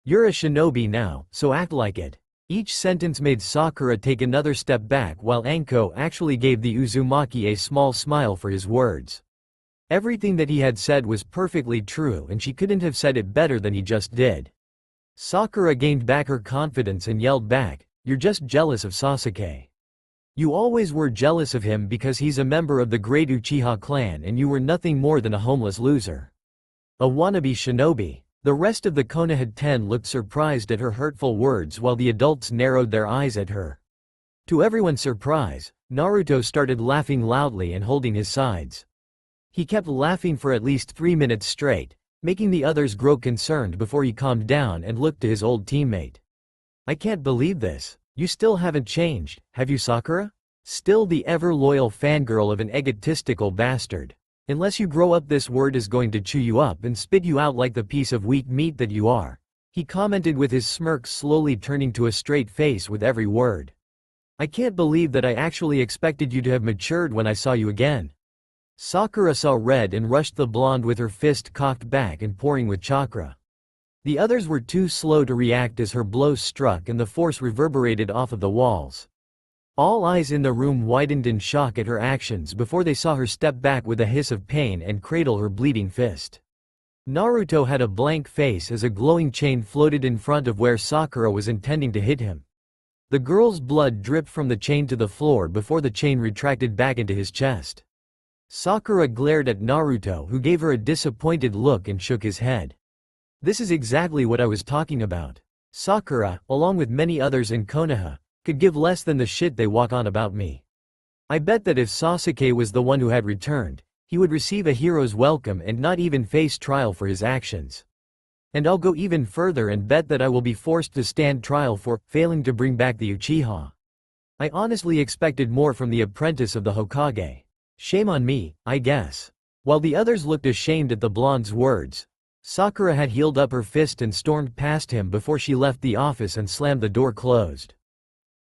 You're a shinobi now, so act like it." Each sentence made Sakura take another step back while Anko actually gave the Uzumaki a small smile for his words. Everything that he had said was perfectly true and she couldn't have said it better than he just did. Sakura gained back her confidence and yelled back, "You're just jealous of Sasuke. You always were jealous of him because he's a member of the great Uchiha clan and you were nothing more than a homeless loser. A wannabe shinobi." The rest of the Konoha 10 looked surprised at her hurtful words while the adults narrowed their eyes at her. To everyone's surprise, Naruto started laughing loudly and holding his sides. He kept laughing for at least 3 minutes straight, making the others grow concerned before he calmed down and looked to his old teammate. "I can't believe this. You still haven't changed, have you, Sakura? Still the ever-loyal fangirl of an egotistical bastard. Unless you grow up, this word is going to chew you up and spit you out like the piece of weak meat that you are," he commented with his smirk slowly turning to a straight face with every word. "I can't believe that I actually expected you to have matured when I saw you again." Sakura saw red and rushed the blonde with her fist cocked back and pouring with chakra. The others were too slow to react as her blows struck and the force reverberated off of the walls. All eyes in the room widened in shock at her actions before they saw her step back with a hiss of pain and cradle her bleeding fist. Naruto had a blank face as a glowing chain floated in front of where Sakura was intending to hit him. The girl's blood dripped from the chain to the floor before the chain retracted back into his chest. Sakura glared at Naruto, who gave her a disappointed look and shook his head. "This is exactly what I was talking about. Sakura, along with many others in Konoha, could give less than the shit they walk on about me. I bet that if Sasuke was the one who had returned, he would receive a hero's welcome and not even face trial for his actions. And I'll go even further and bet that I will be forced to stand trial for failing to bring back the Uchiha. I honestly expected more from the apprentice of the Hokage. Shame on me, I guess." While the others looked ashamed at the blonde's words, Sakura had healed up her fist and stormed past him before she left the office and slammed the door closed.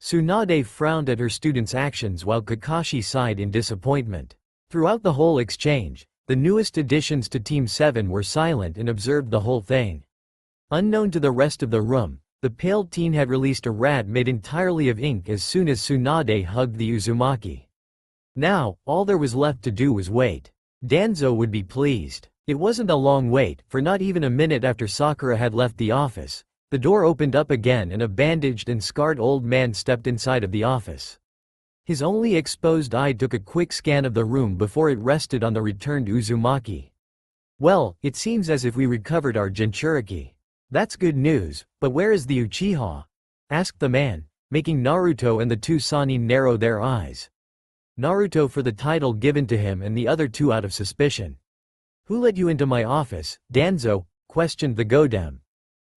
Tsunade frowned at her students' actions while Kakashi sighed in disappointment. Throughout the whole exchange, the newest additions to Team 7 were silent and observed the whole thing. Unknown to the rest of the room, the pale teen had released a rat made entirely of ink as soon as Tsunade hugged the Uzumaki. Now, all there was left to do was wait. Danzo would be pleased. It wasn't a long wait, for not even a minute after Sakura had left the office, the door opened up again and a bandaged and scarred old man stepped inside of the office. His only exposed eye took a quick scan of the room before it rested on the returned Uzumaki. "Well, it seems as if we recovered our Jinchuriki. That's good news, but where is the Uchiha?" asked the man, making Naruto and the two Sannin narrow their eyes. Naruto for the title given to him and the other two out of suspicion. "Who let you into my office, Danzo?" questioned the Godem.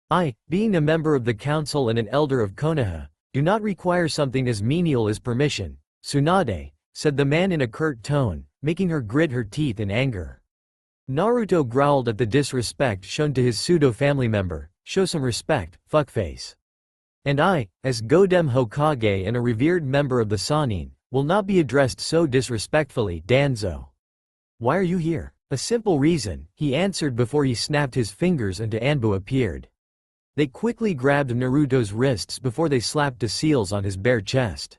"I, being a member of the council and an elder of Konoha, do not require something as menial as permission, Tsunade," said the man in a curt tone, making her grit her teeth in anger. Naruto growled at the disrespect shown to his pseudo-family member. "Show some respect, fuckface. And I, as Godem Hokage and a revered member of the Sannin, will not be addressed so disrespectfully, Danzo. Why are you here?" "A simple reason," he answered before he snapped his fingers and Anbu appeared. They quickly grabbed Naruto's wrists before they slapped the seals on his bare chest.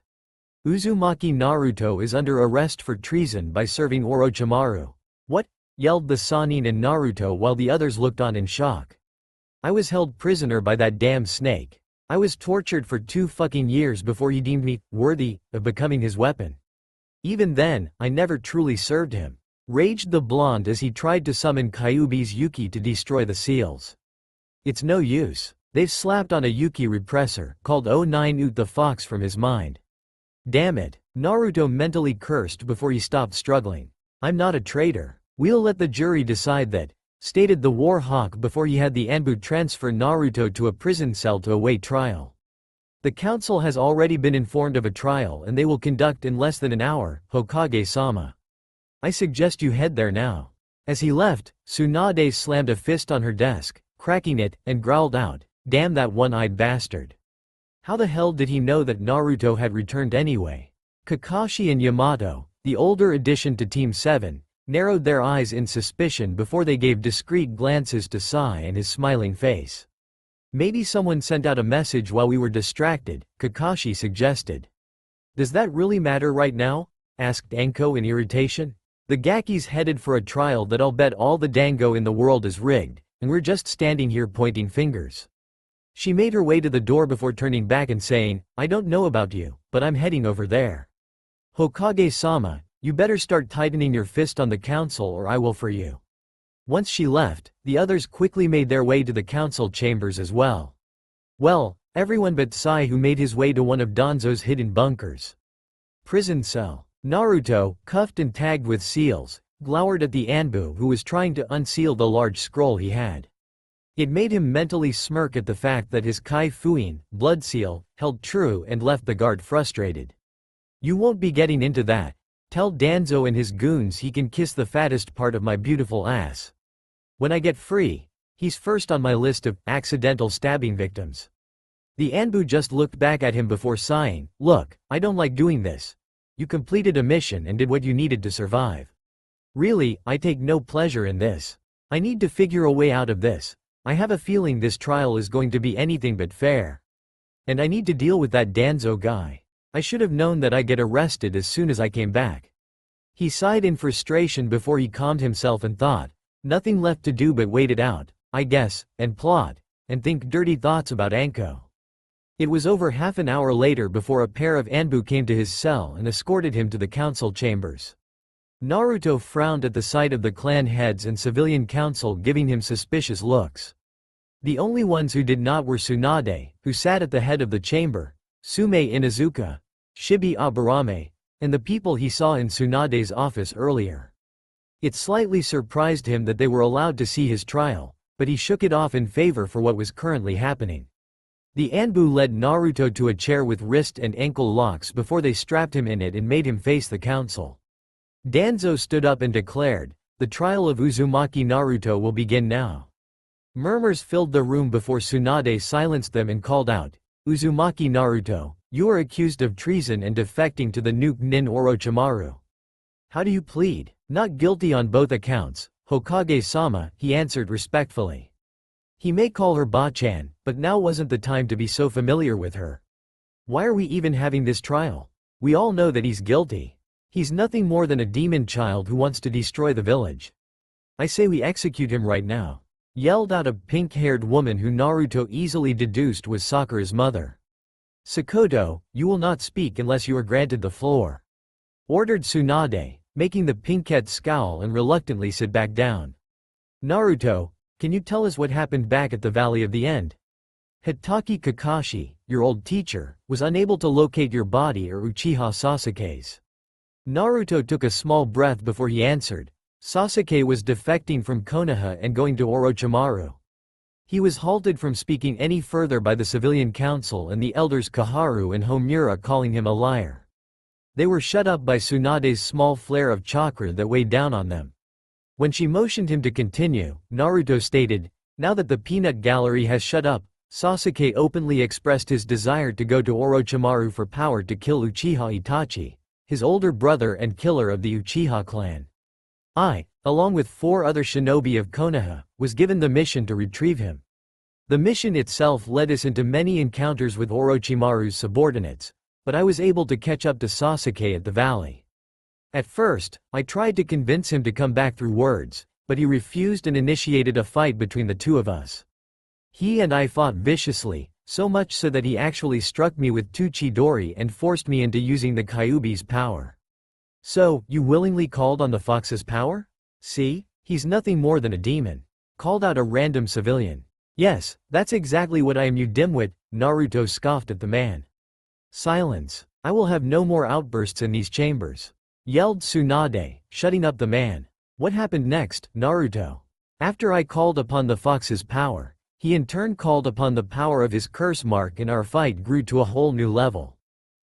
"Uzumaki Naruto is under arrest for treason by serving Orochimaru." "What?" yelled the Sannin and Naruto while the others looked on in shock. I was held prisoner by that damn snake. I was tortured for 2 fucking years before he deemed me worthy of becoming his weapon. Even then, I never truly served him. Raged the blonde as he tried to summon Kyuubi's Yuki to destroy the seals. It's no use. They've slapped on a Yuki repressor, called 09 Ut the Fox, from his mind. Damn it. Naruto mentally cursed before he stopped struggling. I'm not a traitor. We'll let the jury decide that, stated the War Hawk before he had the Anbu transfer Naruto to a prison cell to await trial. The council has already been informed of a trial and they will conduct in less than an hour, Hokage-sama. I suggest you head there now. As he left, Tsunade slammed a fist on her desk, cracking it, and growled out, "Damn that one-eyed bastard." How the hell did he know that Naruto had returned anyway? Kakashi and Yamato, the older addition to Team 7, narrowed their eyes in suspicion before they gave discreet glances to Sai and his smiling face. Maybe someone sent out a message while we were distracted, Kakashi suggested. Does that really matter right now? Asked Anko in irritation. The Gaki's headed for a trial that I'll bet all the dango in the world is rigged, and we're just standing here pointing fingers. She made her way to the door before turning back and saying, I don't know about you, but I'm heading over there. Hokage-sama, you better start tightening your fist on the council or I will for you. Once she left, the others quickly made their way to the council chambers as well. Well, everyone but Sai, who made his way to one of Danzo's hidden bunkers. Prison cell. Naruto, cuffed and tagged with seals, glowered at the Anbu who was trying to unseal the large scroll he had. It made him mentally smirk at the fact that his Kai Fuin, blood seal, held true and left the guard frustrated. You won't be getting into that. Tell Danzo and his goons he can kiss the fattest part of my beautiful ass. When I get free, he's first on my list of accidental stabbing victims. The Anbu just looked back at him before sighing, look, I don't like doing this. You completed a mission and did what you needed to survive. Really, I take no pleasure in this. I need to figure a way out of this. I have a feeling this trial is going to be anything but fair. And I need to deal with that Danzo guy. I should have known that I'd get arrested as soon as I came back. He sighed in frustration before he calmed himself and thought, nothing left to do but wait it out, I guess, and plot, and think dirty thoughts about Anko. It was over half an hour later before a pair of Anbu came to his cell and escorted him to the council chambers. Naruto frowned at the sight of the clan heads and civilian council giving him suspicious looks. The only ones who did not were Tsunade, who sat at the head of the chamber, Sume Inuzuka, Shibi Aburame, and the people he saw in Tsunade's office earlier. It slightly surprised him that they were allowed to see his trial, but he shook it off in favor for what was currently happening. The Anbu led Naruto to a chair with wrist and ankle locks before they strapped him in it and made him face the council. Danzo stood up and declared, the trial of Uzumaki Naruto will begin now. Murmurs filled the room before Tsunade silenced them and called out, Uzumaki Naruto, you are accused of treason and defecting to the Nuke Nin Orochimaru. How do you plead? Not guilty on both accounts, Hokage-sama, he answered respectfully. He may call her Ba-chan, but now wasn't the time to be so familiar with her. Why are we even having this trial? We all know that he's guilty. He's nothing more than a demon child who wants to destroy the village. I say we execute him right now, yelled out a pink-haired woman who Naruto easily deduced was Sakura's mother. Sakoto, you will not speak unless you are granted the floor, ordered Tsunade, making the pinkette scowl and reluctantly sit back down. Naruto, can you tell us what happened back at the Valley of the End? Hitaki Kakashi, your old teacher, was unable to locate your body or Uchiha Sasuke's. Naruto took a small breath before he answered, Sasuke was defecting from Konoha and going to Orochimaru. He was halted from speaking any further by the civilian council and the elders Kaharu and Homura calling him a liar. They were shut up by Tsunade's small flare of chakra that weighed down on them. When she motioned him to continue, Naruto stated, now that the peanut gallery has shut up, Sasuke openly expressed his desire to go to Orochimaru for power to kill Uchiha Itachi, his older brother and killer of the Uchiha clan. I, along with 4 other shinobi of Konoha, was given the mission to retrieve him. The mission itself led us into many encounters with Orochimaru's subordinates, but I was able to catch up to Sasuke at the valley. At first, I tried to convince him to come back through words, but he refused and initiated a fight between the two of us. He and I fought viciously, so much so that he actually struck me with 2 Chidori and forced me into using the Kyuubi's power. So, you willingly called on the fox's power? See? He's nothing more than a demon. Called out a random civilian. Yes, that's exactly what I am, you dimwit, Naruto scoffed at the man. Silence. I will have no more outbursts in these chambers. Yelled Tsunade, shutting up the man. What happened next, Naruto? After I called upon the fox's power, he in turn called upon the power of his curse mark and our fight grew to a whole new level.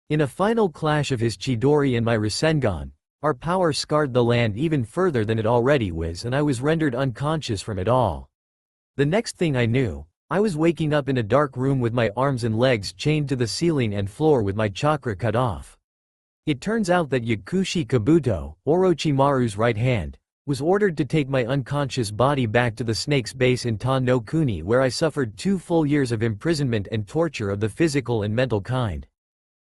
In a final clash of his Chidori and my Rasengan, our power scarred the land even further than it already was and I was rendered unconscious from it all. The next thing I knew, I was waking up in a dark room with my arms and legs chained to the ceiling and floor with my chakra cut off. It turns out that Yakushi Kabuto, Orochimaru's right hand, was ordered to take my unconscious body back to the snake's base in Ta no Kuni where I suffered 2 full years of imprisonment and torture of the physical and mental kind.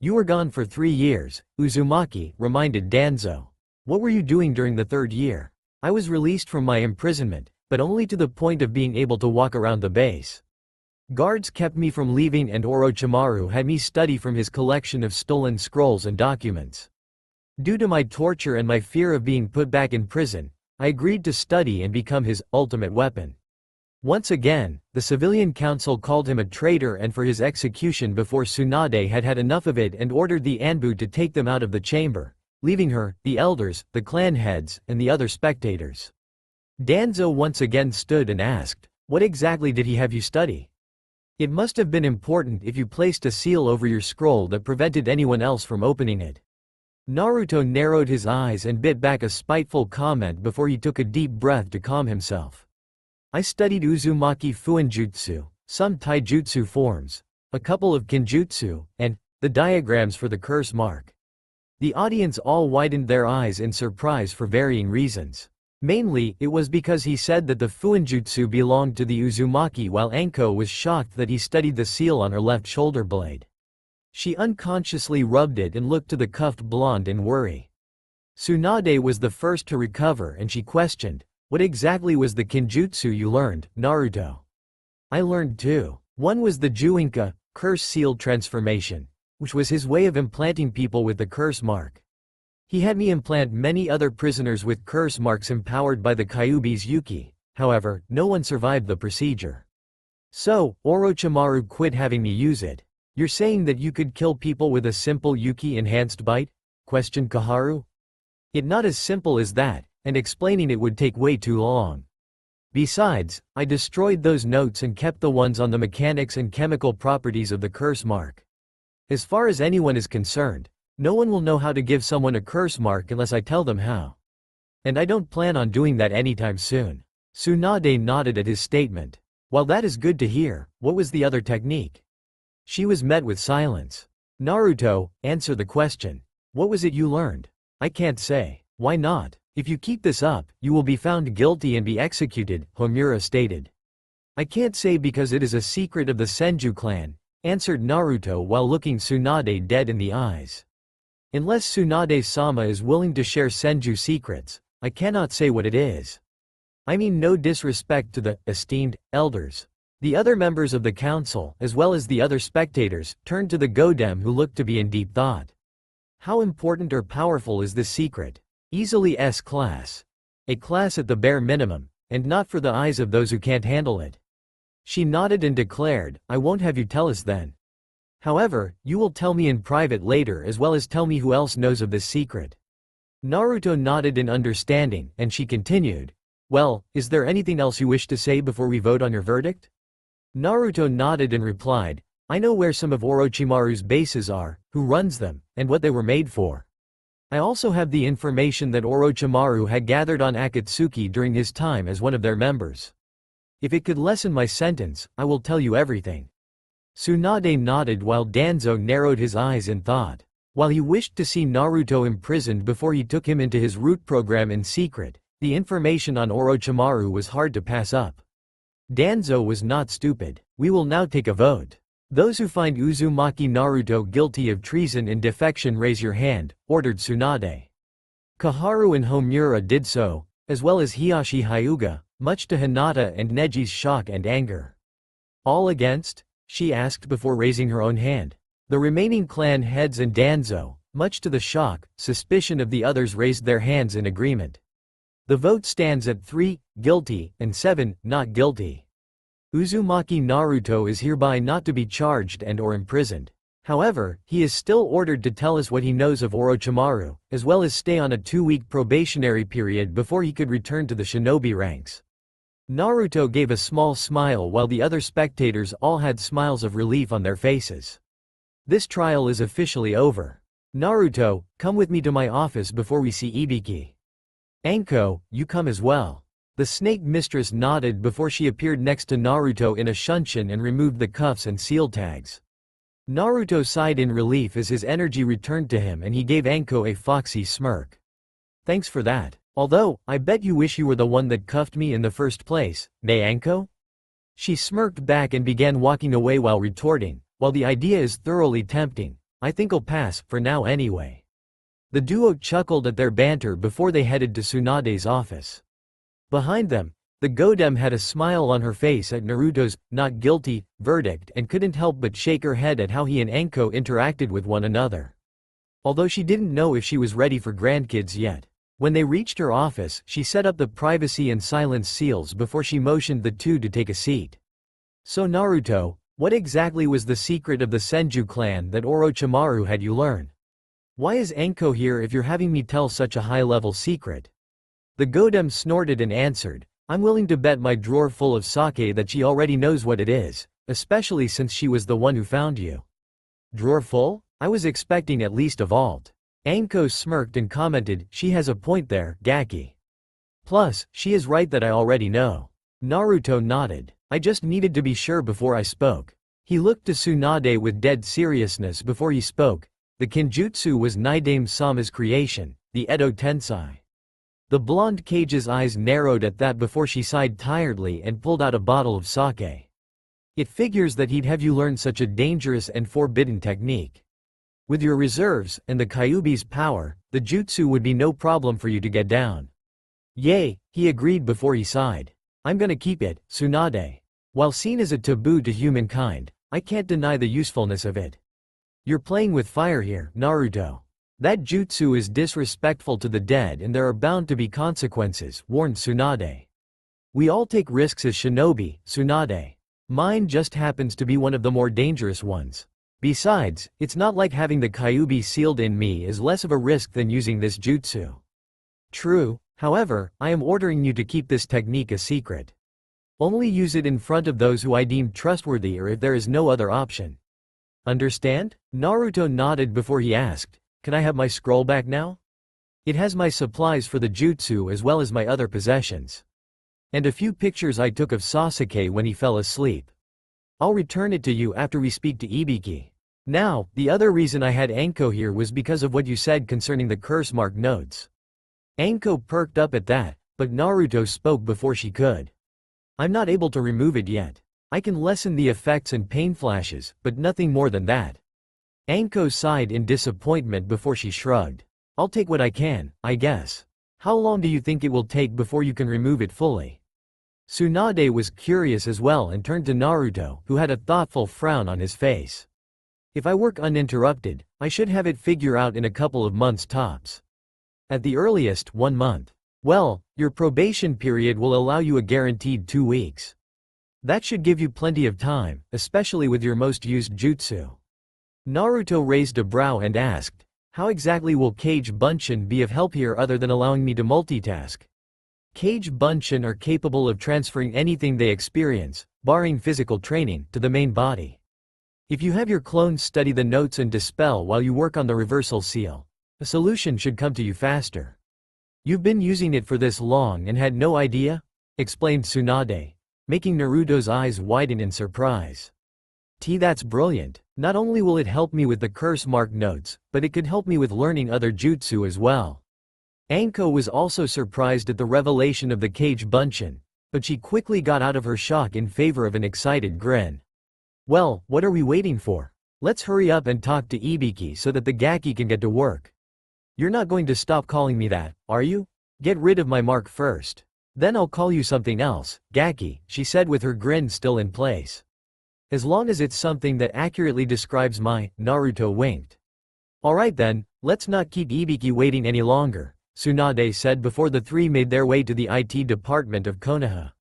You were gone for 3 years, Uzumaki reminded Danzo. What were you doing during the 3rd year? I was released from my imprisonment, but only to the point of being able to walk around the base. Guards kept me from leaving and Orochimaru had me study from his collection of stolen scrolls and documents. Due to my torture and my fear of being put back in prison, I agreed to study and become his ultimate weapon. Once again, the civilian council called him a traitor and for his execution before Tsunade had had enough of it and ordered the Anbu to take them out of the chamber, leaving her, the elders, the clan heads, and the other spectators. Danzo once again stood and asked, "What exactly did he have you study?" It must have been important if you placed a seal over your scroll that prevented anyone else from opening it. Naruto narrowed his eyes and bit back a spiteful comment before he took a deep breath to calm himself. I studied Uzumaki Fuinjutsu, some taijutsu forms, a couple of kinjutsu, and the diagrams for the curse mark. The audience all widened their eyes in surprise for varying reasons. Mainly, it was because he said that the Fuinjutsu belonged to the Uzumaki while Anko was shocked that he studied the seal on her left shoulder blade. She unconsciously rubbed it and looked to the cuffed blonde in worry. Tsunade was the first to recover and she questioned, "What exactly was the kinjutsu you learned, Naruto?" "I learned 2. One was the Juinka, curse seal transformation, which was his way of implanting people with the curse mark. He had me implant many other prisoners with curse marks empowered by the Kyuubi's Yuki, however, no one survived the procedure. So, Orochimaru quit having me use it." "You're saying that you could kill people with a simple Yuki-enhanced bite?" questioned Koharu. "It not as simple as that, and explaining it would take way too long. Besides, I destroyed those notes and kept the ones on the mechanics and chemical properties of the curse mark. As far as anyone is concerned, no one will know how to give someone a curse mark unless I tell them how. And I don't plan on doing that anytime soon." Tsunade nodded at his statement. "While that is good to hear, what was the other technique?" She was met with silence. "Naruto, answer the question. What was it you learned?" "I can't say." "Why not? If you keep this up, you will be found guilty and be executed," Homura stated. "I can't say because it is a secret of the Senju clan," answered Naruto while looking Tsunade dead in the eyes. "Unless Tsunade-sama is willing to share Senju secrets, I cannot say what it is. I mean no disrespect to the esteemed elders." The other members of the council, as well as the other spectators, turned to the Godem who looked to be in deep thought. How important or powerful is this secret? Easily S class. A class at the bare minimum, and not for the eyes of those who can't handle it. She nodded and declared, "I won't have you tell us then. However, you will tell me in private later as well as tell me who else knows of this secret." Naruto nodded in understanding, and she continued, "Well, is there anything else you wish to say before we vote on your verdict?" Naruto nodded and replied, "I know where some of Orochimaru's bases are, who runs them, and what they were made for. I also have the information that Orochimaru had gathered on Akatsuki during his time as one of their members. If it could lessen my sentence, I will tell you everything." Tsunade nodded while Danzo narrowed his eyes in thought. While he wished to see Naruto imprisoned before he took him into his root program in secret, the information on Orochimaru was hard to pass up. Danzo was not stupid. "We will now take a vote. Those who find Uzumaki Naruto guilty of treason and defection raise your hand," ordered Tsunade. Koharu and Homura did so, as well as Hiashi Hyuga, much to Hinata and Neji's shock and anger. All against? She asked before raising her own hand. The remaining clan heads and Danzo, much to the shock, suspicion of the others, raised their hands in agreement. The vote stands at 3, guilty, and 7, not guilty. Uzumaki Naruto is hereby not to be charged and/or imprisoned. However, he is still ordered to tell us what he knows of Orochimaru, as well as stay on a 2-week probationary period before he could return to the shinobi ranks. Naruto gave a small smile while the other spectators all had smiles of relief on their faces. This trial is officially over. Naruto, come with me to my office before we see Ibiki. Anko, you come as well. The snake mistress nodded before she appeared next to Naruto in a shunshin and removed the cuffs and seal tags. Naruto sighed in relief as his energy returned to him and he gave Anko a foxy smirk. Thanks for that. Although, I bet you wish you were the one that cuffed me in the first place, nay Anko? She smirked back and began walking away while retorting, while the idea is thoroughly tempting, I think I'll pass, for now anyway. The duo chuckled at their banter before they headed to Tsunade's office. Behind them, the Godem had a smile on her face at Naruto's not guilty verdict and couldn't help but shake her head at how he and Anko interacted with one another. Although she didn't know if she was ready for grandkids yet. When they reached her office, she set up the privacy and silence seals before she motioned the two to take a seat. So Naruto, what exactly was the secret of the Senju clan that Orochimaru had you learn? Why is Anko here if you're having me tell such a high-level secret? The Godem snorted and answered, I'm willing to bet my drawer full of sake that she already knows what it is, especially since she was the one who found you. Drawer full? I was expecting at least a vault. Anko smirked and commented, she has a point there, Gaki. Plus, she is right that I already know. Naruto nodded. I just needed to be sure before I spoke. He looked to Tsunade with dead seriousness before he spoke. The Kenjutsu was Naidame Sama's creation, the Edo Tensei. The blonde Kage's eyes narrowed at that before she sighed tiredly and pulled out a bottle of sake. It figures that he'd have you learn such a dangerous and forbidden technique. With your reserves, and the Kyuubi's power, the jutsu would be no problem for you to get down. Yay, he agreed before he sighed. I'm gonna keep it, Tsunade. While seen as a taboo to humankind, I can't deny the usefulness of it. You're playing with fire here, Naruto. That jutsu is disrespectful to the dead and there are bound to be consequences, warned Tsunade. We all take risks as shinobi, Tsunade. Mine just happens to be one of the more dangerous ones. Besides, it's not like having the Kyuubi sealed in me is less of a risk than using this jutsu. True, however, I am ordering you to keep this technique a secret. Only use it in front of those who I deem trustworthy or if there is no other option. Understand? Naruto nodded before he asked, can I have my scroll back now? It has my supplies for the jutsu as well as my other possessions. And a few pictures I took of Sasuke when he fell asleep. I'll return it to you after we speak to Ibiki. Now, the other reason I had Anko here was because of what you said concerning the curse mark notes. Anko perked up at that, but Naruto spoke before she could. I'm not able to remove it yet. I can lessen the effects and pain flashes, but nothing more than that. Anko sighed in disappointment before she shrugged. I'll take what I can, I guess. How long do you think it will take before you can remove it fully? Tsunade was curious as well and turned to Naruto, who had a thoughtful frown on his face. If I work uninterrupted, I should have it figure out in a couple of months tops. At the earliest, 1 month. Well, your probation period will allow you a guaranteed 2 weeks. That should give you plenty of time, especially with your most used jutsu. Naruto raised a brow and asked, how exactly will Kage Bunshin be of help here other than allowing me to multitask? Kage Bunshin are capable of transferring anything they experience, barring physical training, to the main body. If you have your clones study the notes and dispel while you work on the reversal seal, a solution should come to you faster. You've been using it for this long and had no idea? Explained Tsunade, making Naruto's eyes widen in surprise. That's brilliant. Not only will it help me with the curse mark notes, but it could help me with learning other jutsu as well. Anko was also surprised at the revelation of the Kage Bunshin, but she quickly got out of her shock in favor of an excited grin. Well, what are we waiting for? Let's hurry up and talk to Ibiki so that the Gaki can get to work. You're not going to stop calling me that, are you? Get rid of my mark first. Then I'll call you something else, Gaki, she said with her grin still in place. As long as it's something that accurately describes Naruto winked. Alright then, let's not keep Ibiki waiting any longer, Tsunade said before the three made their way to the IT department of Konoha.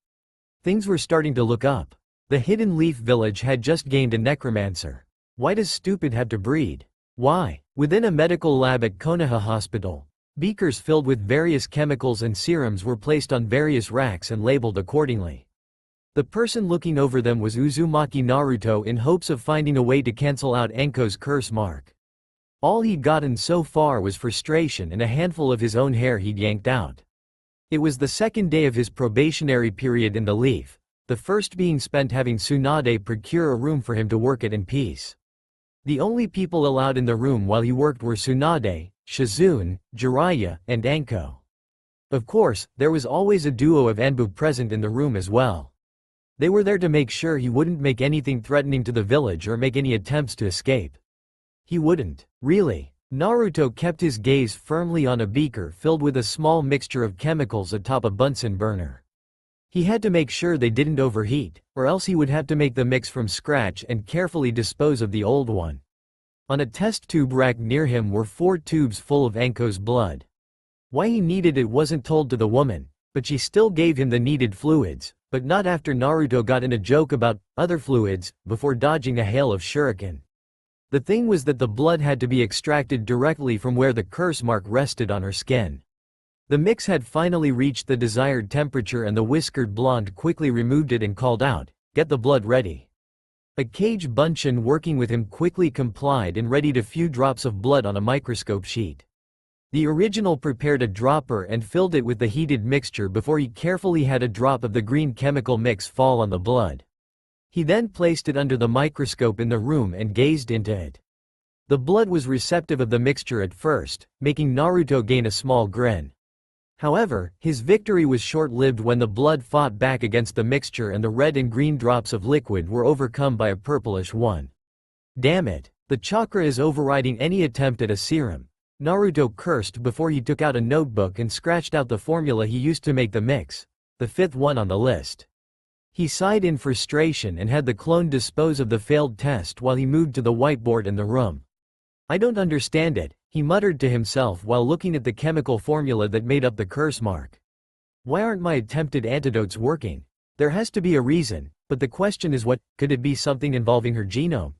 Things were starting to look up. The Hidden Leaf Village had just gained a necromancer. Why does stupid have to breed? Why? Within a medical lab at Konoha Hospital, beakers filled with various chemicals and serums were placed on various racks and labeled accordingly. The person looking over them was Uzumaki Naruto in hopes of finding a way to cancel out Enko's curse mark. All he'd gotten so far was frustration and a handful of his own hair he'd yanked out. It was the second day of his probationary period in the Leaf, the first being spent having Tsunade procure a room for him to work at in peace. The only people allowed in the room while he worked were Tsunade, Shizune, Jiraiya, and Anko. Of course, there was always a duo of Anbu present in the room as well. They were there to make sure he wouldn't make anything threatening to the village or make any attempts to escape. He wouldn't. Really. Naruto kept his gaze firmly on a beaker filled with a small mixture of chemicals atop a Bunsen burner. He had to make sure they didn't overheat, or else he would have to make the mix from scratch and carefully dispose of the old one. On a test tube rack near him were 4 tubes full of Anko's blood. Why he needed it wasn't told to the woman, but she still gave him the needed fluids, but not after Naruto got in a joke about other fluids, before dodging a hail of shuriken. The thing was that the blood had to be extracted directly from where the curse mark rested on her skin. The mix had finally reached the desired temperature and the whiskered blonde quickly removed it and called out, "Get the blood ready." A Kage Bunshin working with him quickly complied and readied a few drops of blood on a microscope sheet. The original prepared a dropper and filled it with the heated mixture before he carefully had a drop of the green chemical mix fall on the blood. He then placed it under the microscope in the room and gazed into it. The blood was receptive of the mixture at first, making Naruto gain a small grin. However, his victory was short-lived when the blood fought back against the mixture and the red and green drops of liquid were overcome by a purplish one. Damn it, the chakra is overriding any attempt at a serum, Naruto cursed before he took out a notebook and scratched out the formula he used to make the mix, the 5th one on the list. He sighed in frustration and had the clone dispose of the failed test while he moved to the whiteboard in the room. "I don't understand it," he muttered to himself while looking at the chemical formula that made up the curse mark. "Why aren't my attempted antidotes working? There has to be a reason, but the question is what, could it be something involving her genome?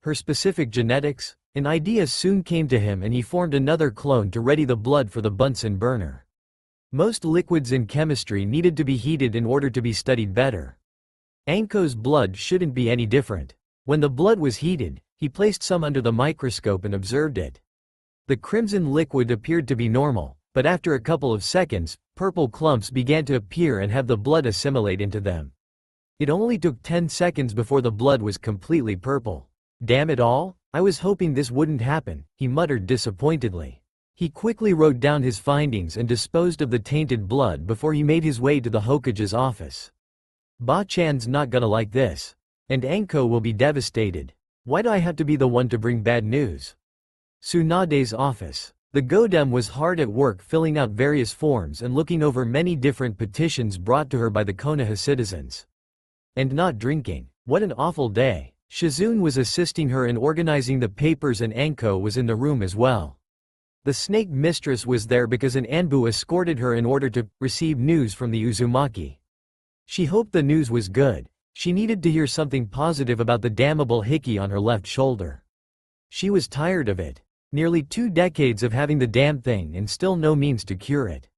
Her specific genetics?" An idea soon came to him and he formed another clone to ready the blood for the Bunsen burner. Most liquids in chemistry needed to be heated in order to be studied better. Anko's blood shouldn't be any different. When the blood was heated, he placed some under the microscope and observed it. The crimson liquid appeared to be normal, but after a couple of seconds, purple clumps began to appear and have the blood assimilate into them. It only took 10 seconds before the blood was completely purple. "Damn it all, I was hoping this wouldn't happen," he muttered disappointedly. He quickly wrote down his findings and disposed of the tainted blood before he made his way to the Hokage's office. "Ba-chan's not gonna like this. And Anko will be devastated. Why do I have to be the one to bring bad news?" Tsunade's office. The Godem was hard at work filling out various forms and looking over many different petitions brought to her by the Konoha citizens. And not drinking. What an awful day. Shizune was assisting her in organizing the papers and Anko was in the room as well. The snake mistress was there because an Anbu escorted her in order to receive news from the Uzumaki. She hoped the news was good. She needed to hear something positive about the damnable hickey on her left shoulder. She was tired of it. Nearly 2 decades of having the damn thing and still no means to cure it.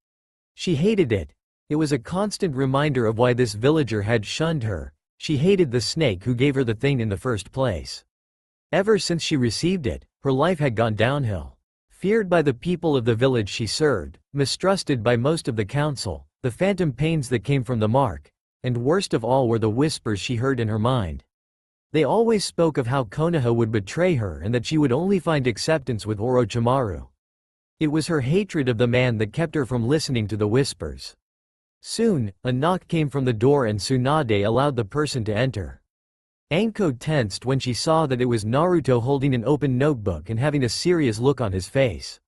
She hated it. It was a constant reminder of why this villager had shunned her. She hated the snake who gave her the thing in the first place. Ever since she received it, her life had gone downhill. Feared by the people of the village she served, mistrusted by most of the council, the phantom pains that came from the mark, and worst of all were the whispers she heard in her mind. They always spoke of how Konoha would betray her and that she would only find acceptance with Orochimaru. It was her hatred of the man that kept her from listening to the whispers. Soon, a knock came from the door and Tsunade allowed the person to enter. Anko tensed when she saw that it was Naruto holding an open notebook and having a serious look on his face.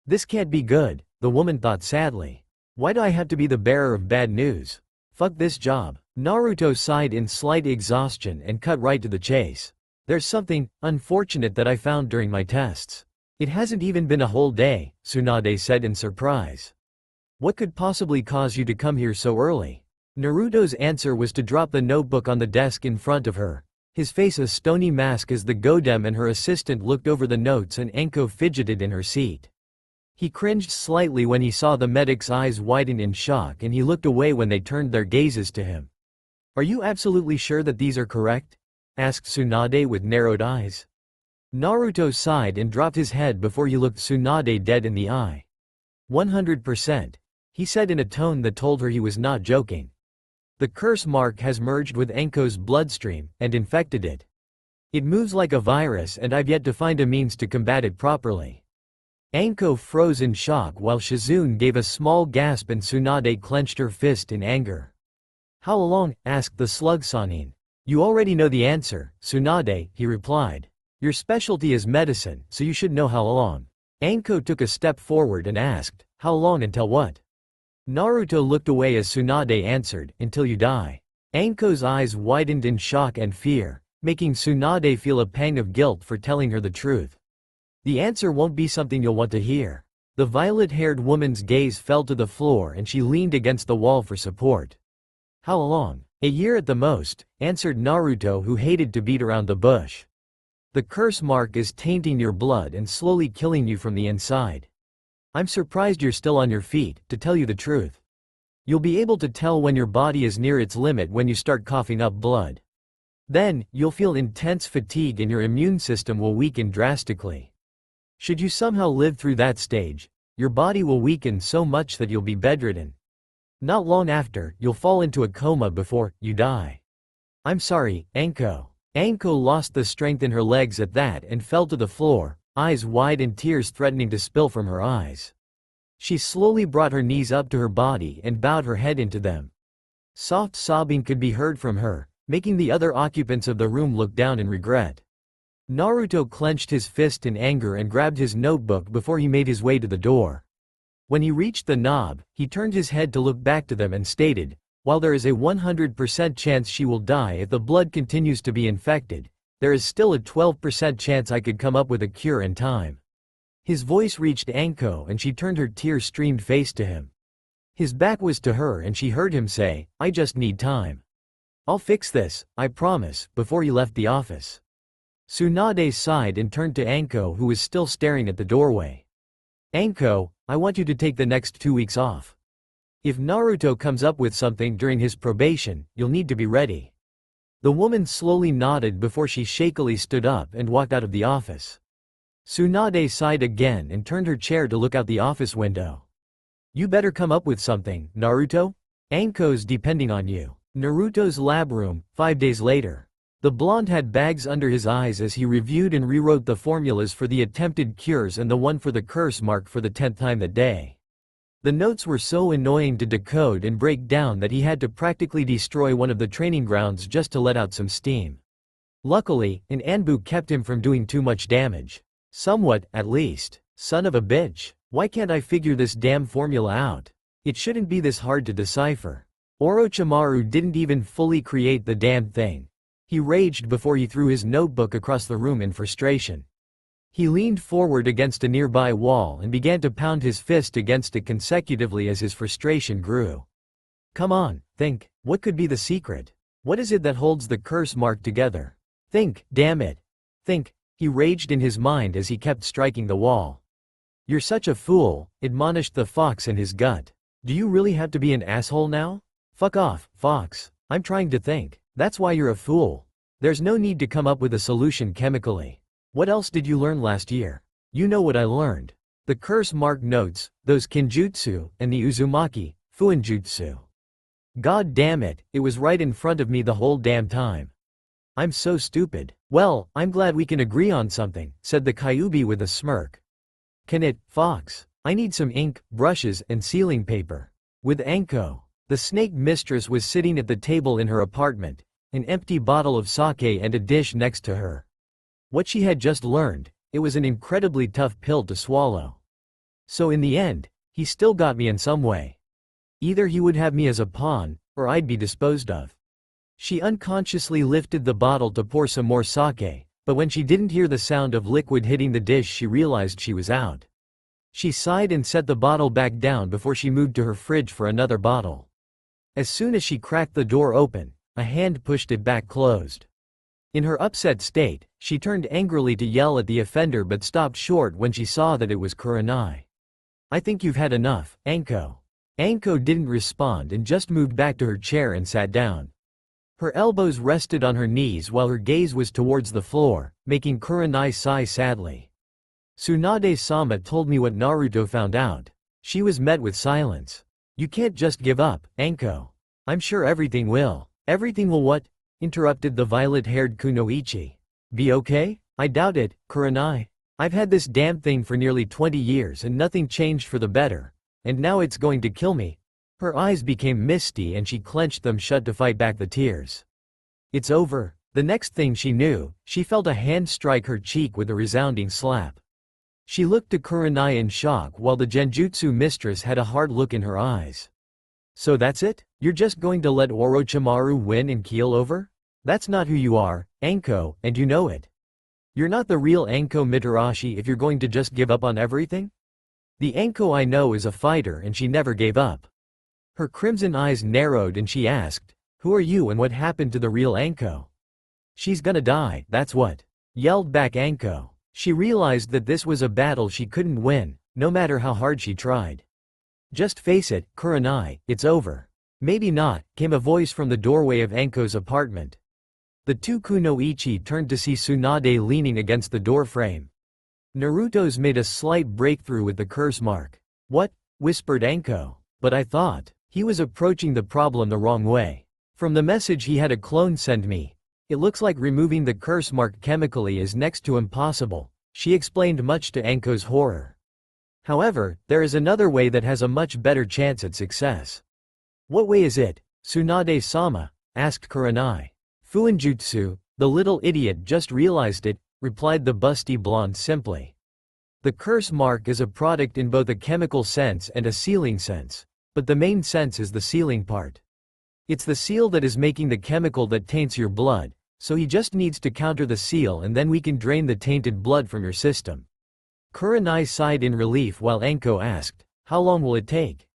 "This can't be good," the woman thought sadly. "Why do I have to be the bearer of bad news? Fuck this job. Naruto sighed in slight exhaustion and cut right to the chase. There's something unfortunate that I found during my tests. It hasn't even been a whole day, Tsunade said in surprise. What could possibly cause you to come here so early? Naruto's answer was to drop the notebook on the desk in front of her, his face a stony mask as the Godem and her assistant looked over the notes and Anko fidgeted in her seat. He cringed slightly when he saw the medic's eyes widen in shock and he looked away when they turned their gazes to him. Are you absolutely sure that these are correct? Asked Tsunade with narrowed eyes. Naruto sighed and dropped his head before he looked Tsunade dead in the eye. 100%, he said in a tone that told her he was not joking. The curse mark has merged with Anko's bloodstream and infected it. It moves like a virus and I've yet to find a means to combat it properly. Anko froze in shock while Shizune gave a small gasp and Tsunade clenched her fist in anger. How long? Asked the slug Sanin. You already know the answer, Tsunade, he replied. Your specialty is medicine, so you should know how long. Anko took a step forward and asked, how long until what? Naruto looked away as Tsunade answered, until you die. Anko's eyes widened in shock and fear, making Tsunade feel a pang of guilt for telling her the truth. The answer won't be something you'll want to hear. The violet-haired woman's gaze fell to the floor and she leaned against the wall for support. How long? A year at the most, answered Naruto, who hated to beat around the bush. The curse mark is tainting your blood and slowly killing you from the inside. I'm surprised you're still on your feet, to tell you the truth. You'll be able to tell when your body is near its limit when you start coughing up blood. Then, you'll feel intense fatigue and your immune system will weaken drastically. Should you somehow live through that stage, your body will weaken so much that you'll be bedridden. Not long after, you'll fall into a coma before you die. I'm sorry, Anko. Anko lost the strength in her legs at that and fell to the floor, eyes wide and tears threatening to spill from her eyes. She slowly brought her knees up to her body and bowed her head into them. Soft sobbing could be heard from her, making the other occupants of the room look down in regret. Naruto clenched his fist in anger and grabbed his notebook before he made his way to the door. When he reached the knob, he turned his head to look back to them and stated, while there is a 100% chance she will die if the blood continues to be infected, there is still a 12% chance I could come up with a cure in time. His voice reached Anko and she turned her tear-streamed face to him. His back was to her and she heard him say, I just need time. I'll fix this, I promise, before he left the office. Tsunade sighed and turned to Anko, who was still staring at the doorway. Anko, I want you to take the next 2 weeks off. If Naruto comes up with something during his probation, you'll need to be ready. The woman slowly nodded before she shakily stood up and walked out of the office. Tsunade sighed again and turned her chair to look out the office window. You better come up with something, Naruto. Anko's depending on you. Naruto's lab room, 5 days later. The blonde had bags under his eyes as he reviewed and rewrote the formulas for the attempted cures and the one for the curse mark for the 10th time that day. The notes were so annoying to decode and break down that he had to practically destroy one of the training grounds just to let out some steam. Luckily, an Anbu kept him from doing too much damage. Somewhat, at least. Son of a bitch. Why can't I figure this damn formula out? It shouldn't be this hard to decipher. Orochimaru didn't even fully create the damn thing. He raged before he threw his notebook across the room in frustration. He leaned forward against a nearby wall and began to pound his fist against it consecutively as his frustration grew. Come on, think. What could be the secret? What is it that holds the curse mark together? Think, damn it. Think, he raged in his mind as he kept striking the wall. You're such a fool, admonished the fox in his gut. Do you really have to be an asshole now? Fuck off, fox. I'm trying to think. That's why you're a fool. There's no need to come up with a solution chemically. What else did you learn last year? You know what I learned. The curse mark notes, those kinjutsu, and the uzumaki, fuinjutsu. God damn it, it was right in front of me the whole damn time. I'm so stupid. Well, I'm glad we can agree on something, said the Kyuubi with a smirk. Can it, fox? I need some ink, brushes, and sealing paper. With Anko. The snake mistress was sitting at the table in her apartment, an empty bottle of sake and a dish next to her. What she had just learned, it was an incredibly tough pill to swallow. So in the end, he still got me in some way. Either he would have me as a pawn, or I'd be disposed of. She unconsciously lifted the bottle to pour some more sake, but when she didn't hear the sound of liquid hitting the dish she realized she was out. She sighed and set the bottle back down before she moved to her fridge for another bottle. As soon as she cracked the door open, a hand pushed it back closed. In her upset state, she turned angrily to yell at the offender but stopped short when she saw that it was Kurenai. "I think you've had enough, Anko." Anko didn't respond and just moved back to her chair and sat down. Her elbows rested on her knees while her gaze was towards the floor, making Kurenai sigh sadly. "Tsunade-sama told me what Naruto found out." She was met with silence. "You can't just give up, Anko. I'm sure everything will." "Everything will what?" interrupted the violet-haired Kunoichi. "Be okay? I doubt it, Kurenai. I've had this damn thing for nearly 20 years and nothing changed for the better. And now it's going to kill me." Her eyes became misty and she clenched them shut to fight back the tears. "It's over." The next thing she knew, she felt a hand strike her cheek with a resounding slap. She looked to Kurenai in shock while the Genjutsu mistress had a hard look in her eyes. "So that's it? You're just going to let Orochimaru win and keel over? That's not who you are, Anko, and you know it. You're not the real Anko Mitarashi if you're going to just give up on everything." "The Anko I know is a fighter and she never gave up." Her crimson eyes narrowed and she asked, "Who are you and what happened to the real Anko?" "She's gonna die, that's what," yelled back Anko. She realized that this was a battle she couldn't win, no matter how hard she tried. "Just face it, Kurenai, it's over." "Maybe not," came a voice from the doorway of Anko's apartment. The two Kunoichi turned to see Tsunade leaning against the doorframe. "Naruto's made a slight breakthrough with the curse mark." "What?" whispered Anko. "But I thought he was approaching the problem the wrong way. From the message he had a clone send me. It looks like removing the curse mark chemically is next to impossible," she explained much to Anko's horror. "However, there is another way that has a much better chance at success." "What way is it, Tsunade-sama?" asked Kurenai. "Fuinjutsu, the little idiot just realized it," replied the busty blonde simply. "The curse mark is a product in both a chemical sense and a sealing sense, but the main sense is the sealing part. It's the seal that is making the chemical that taints your blood, so he just needs to counter the seal and then we can drain the tainted blood from your system." Kurenai sighed in relief while Anko asked, "How long will it take?"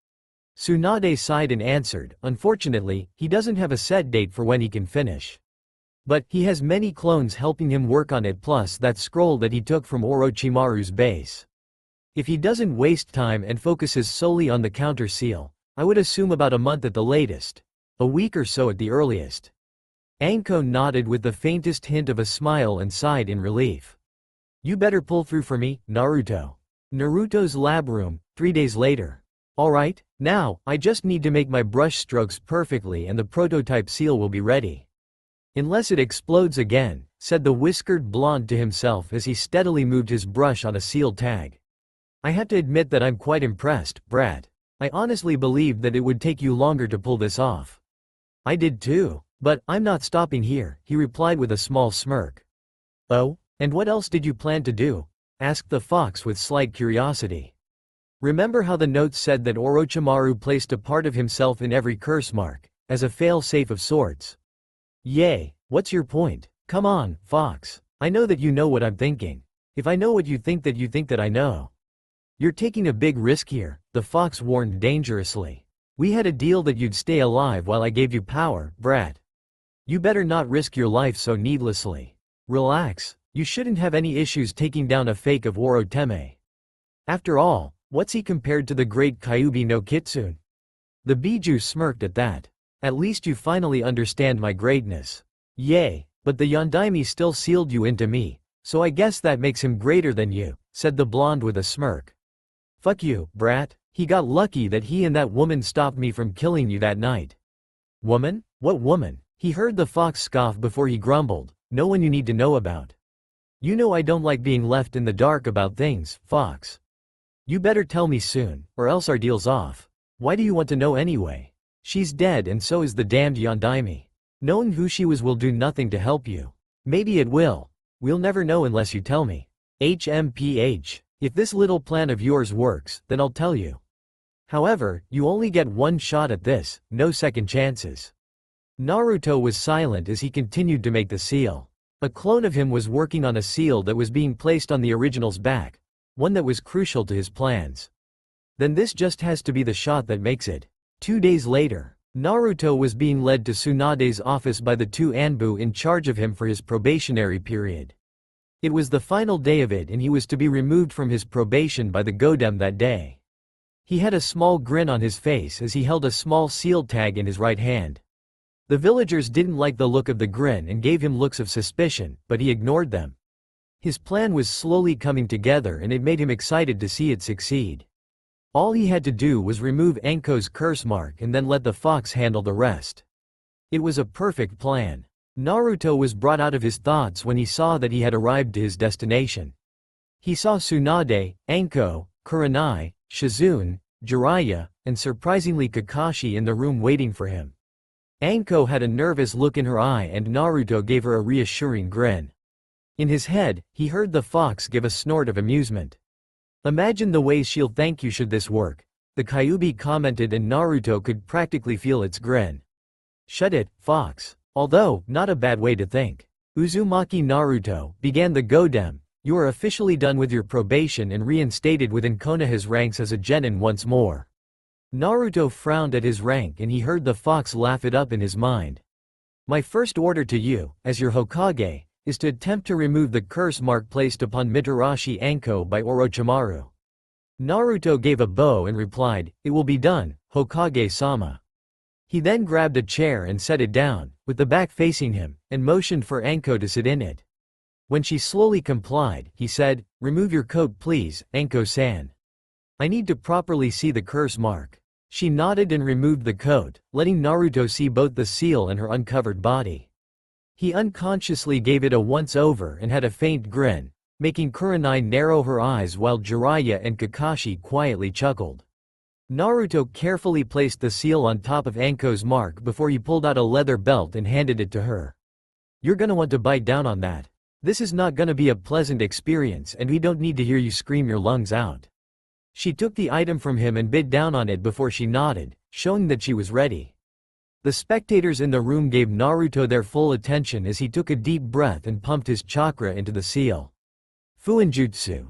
Tsunade sighed and answered, "Unfortunately, he doesn't have a set date for when he can finish. But he has many clones helping him work on it plus that scroll that he took from Orochimaru's base. If he doesn't waste time and focuses solely on the counter seal, I would assume about a month at the latest. A week or so at the earliest." Anko nodded with the faintest hint of a smile and sighed in relief. "You better pull through for me, Naruto." Naruto's lab room, 3 days later. "Alright, now, I just need to make my brush strokes perfectly and the prototype seal will be ready. Unless it explodes again," said the whiskered blonde to himself as he steadily moved his brush on a seal tag. "I have to admit that I'm quite impressed, Brat. I honestly believed that it would take you longer to pull this off." "I did too. But I'm not stopping here," he replied with a small smirk. "Oh? And what else did you plan to do?" asked the fox with slight curiosity. "Remember how the notes said that Orochimaru placed a part of himself in every curse mark, as a fail-safe of sorts?" "Yay, what's your point? Come on, Fox. I know that you know what I'm thinking. If I know what you think that I know." "You're taking a big risk here," the fox warned dangerously. "We had a deal that you'd stay alive while I gave you power, Brat. You better not risk your life so needlessly. Relax, you shouldn't have any issues taking down a fake of Oroteme. After all, what's he compared to the great Kyuubi no Kitsune?" The Biju smirked at that. "At least you finally understand my greatness." "Yay, but the Yondaime still sealed you into me, so I guess that makes him greater than you," said the blonde with a smirk. "Fuck you, Brat. He got lucky that he and that woman stopped me from killing you that night." "Woman? What woman?" He heard the fox scoff before he grumbled, "No one you need to know about. You know I don't like being left in the dark about things, Fox. You better tell me soon, or else our deal's off." "Why do you want to know anyway? She's dead and so is the damned Yondaime. Knowing who she was will do nothing to help you." "Maybe it will. We'll never know unless you tell me. HMPH. If this little plan of yours works, then I'll tell you." However, you only get one shot at this, no second chances. Naruto was silent as he continued to make the seal. A clone of him was working on a seal that was being placed on the original's back, one that was crucial to his plans. Then this just has to be the shot that makes it. 2 days later, Naruto was being led to Tsunade's office by the two Anbu in charge of him for his probationary period. It was the final day of it and he was to be removed from his probation by the Godem that day. He had a small grin on his face as he held a small seal tag in his right hand. The villagers didn't like the look of the grin and gave him looks of suspicion, but he ignored them. His plan was slowly coming together and it made him excited to see it succeed. All he had to do was remove Anko's curse mark and then let the fox handle the rest. It was a perfect plan. Naruto was brought out of his thoughts when he saw that he had arrived to his destination. He saw Tsunade, Anko, Kurenai, Shizune, Jiraiya, and surprisingly Kakashi in the room waiting for him. Anko had a nervous look in her eye and Naruto gave her a reassuring grin. In his head, he heard the fox give a snort of amusement. Imagine the ways she'll thank you should this work, the Kyuubi commented and Naruto could practically feel its grin. Shut it, fox. Although, not a bad way to think. Uzumaki Naruto, began the Godem, you are officially done with your probation and reinstated within Konoha's ranks as a genin once more. Naruto frowned at his rank and he heard the fox laugh it up in his mind. My first order to you, as your Hokage, is to attempt to remove the curse mark placed upon Mitarashi Anko by Orochimaru. Naruto gave a bow and replied, it will be done, Hokage-sama. He then grabbed a chair and set it down, with the back facing him, and motioned for Anko to sit in it. When she slowly complied, he said, remove your coat please, Anko-san. I need to properly see the curse mark. She nodded and removed the coat, letting Naruto see both the seal and her uncovered body. He unconsciously gave it a once-over and had a faint grin, making Kurenai narrow her eyes while Jiraiya and Kakashi quietly chuckled. Naruto carefully placed the seal on top of Anko's mark before he pulled out a leather belt and handed it to her. You're gonna want to bite down on that. This is not gonna be a pleasant experience and we don't need to hear you scream your lungs out. She took the item from him and bit down on it before she nodded, showing that she was ready. The spectators in the room gave Naruto their full attention as he took a deep breath and pumped his chakra into the seal. Fuinjutsu.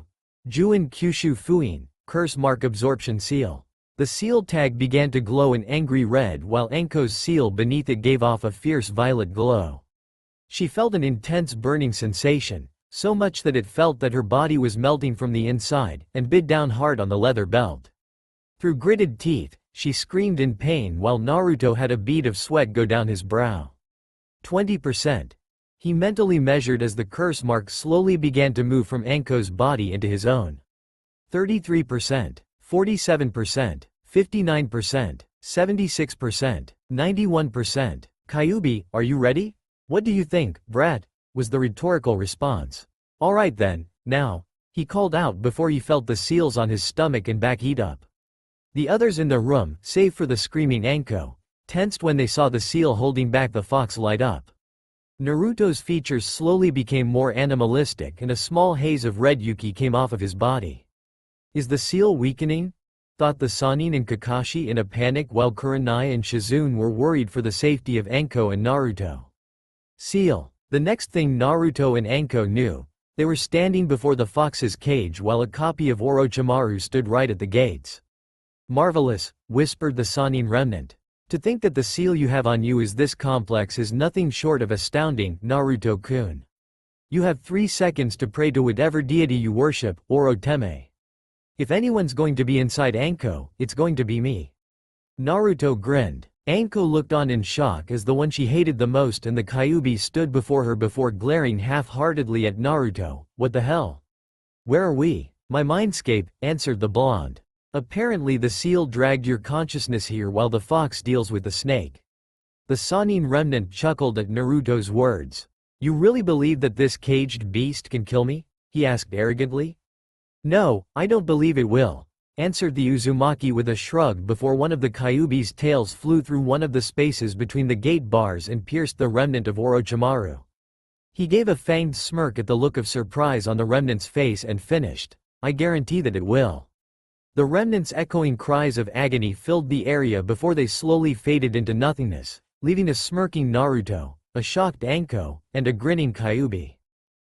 Juin Kyushu Fuin, Curse Mark Absorption Seal. The seal tag began to glow an angry red while Anko's seal beneath it gave off a fierce violet glow. She felt an intense burning sensation, so much that it felt that her body was melting from the inside, and bit down hard on the leather belt. Through gritted teeth, she screamed in pain while Naruto had a bead of sweat go down his brow. 20%. He mentally measured as the curse mark slowly began to move from Anko's body into his own. 33%, 47%, 59%, 76%, 91%. Kyuubi, are you ready? What do you think, brat? Was the rhetorical response. Alright then, now, he called out before he felt the seals on his stomach and back heat up. The others in the room, save for the screaming Anko, tensed when they saw the seal holding back the fox light up. Naruto's features slowly became more animalistic and a small haze of red yuki came off of his body. Is the seal weakening? Thought the Sannin and Kakashi in a panic while Kurenai and Shizune were worried for the safety of Anko and Naruto. Seal. The next thing Naruto and Anko knew, they were standing before the fox's cage while a copy of Orochimaru stood right at the gates. Marvelous, whispered the Sannin remnant. To think that the seal you have on you is this complex is nothing short of astounding, Naruto-kun. You have 3 seconds to pray to whatever deity you worship, Oroteme. If anyone's going to be inside Anko, it's going to be me. Naruto grinned. Anko looked on in shock as the one she hated the most and the Kyuubi stood before her before glaring half-heartedly at Naruto. What the hell? Where are we? My mindscape, answered the blonde. Apparently the seal dragged your consciousness here while the fox deals with the snake. The Sannin remnant chuckled at Naruto's words. You really believe that this caged beast can kill me? He asked arrogantly. No, I don't believe it will, answered the Uzumaki with a shrug before one of the Kyuubi's tails flew through one of the spaces between the gate bars and pierced the remnant of Orochimaru. He gave a fanged smirk at the look of surprise on the remnant's face and finished. I guarantee that it will. The remnants' echoing cries of agony filled the area before they slowly faded into nothingness, leaving a smirking Naruto, a shocked Anko, and a grinning Kyuubi.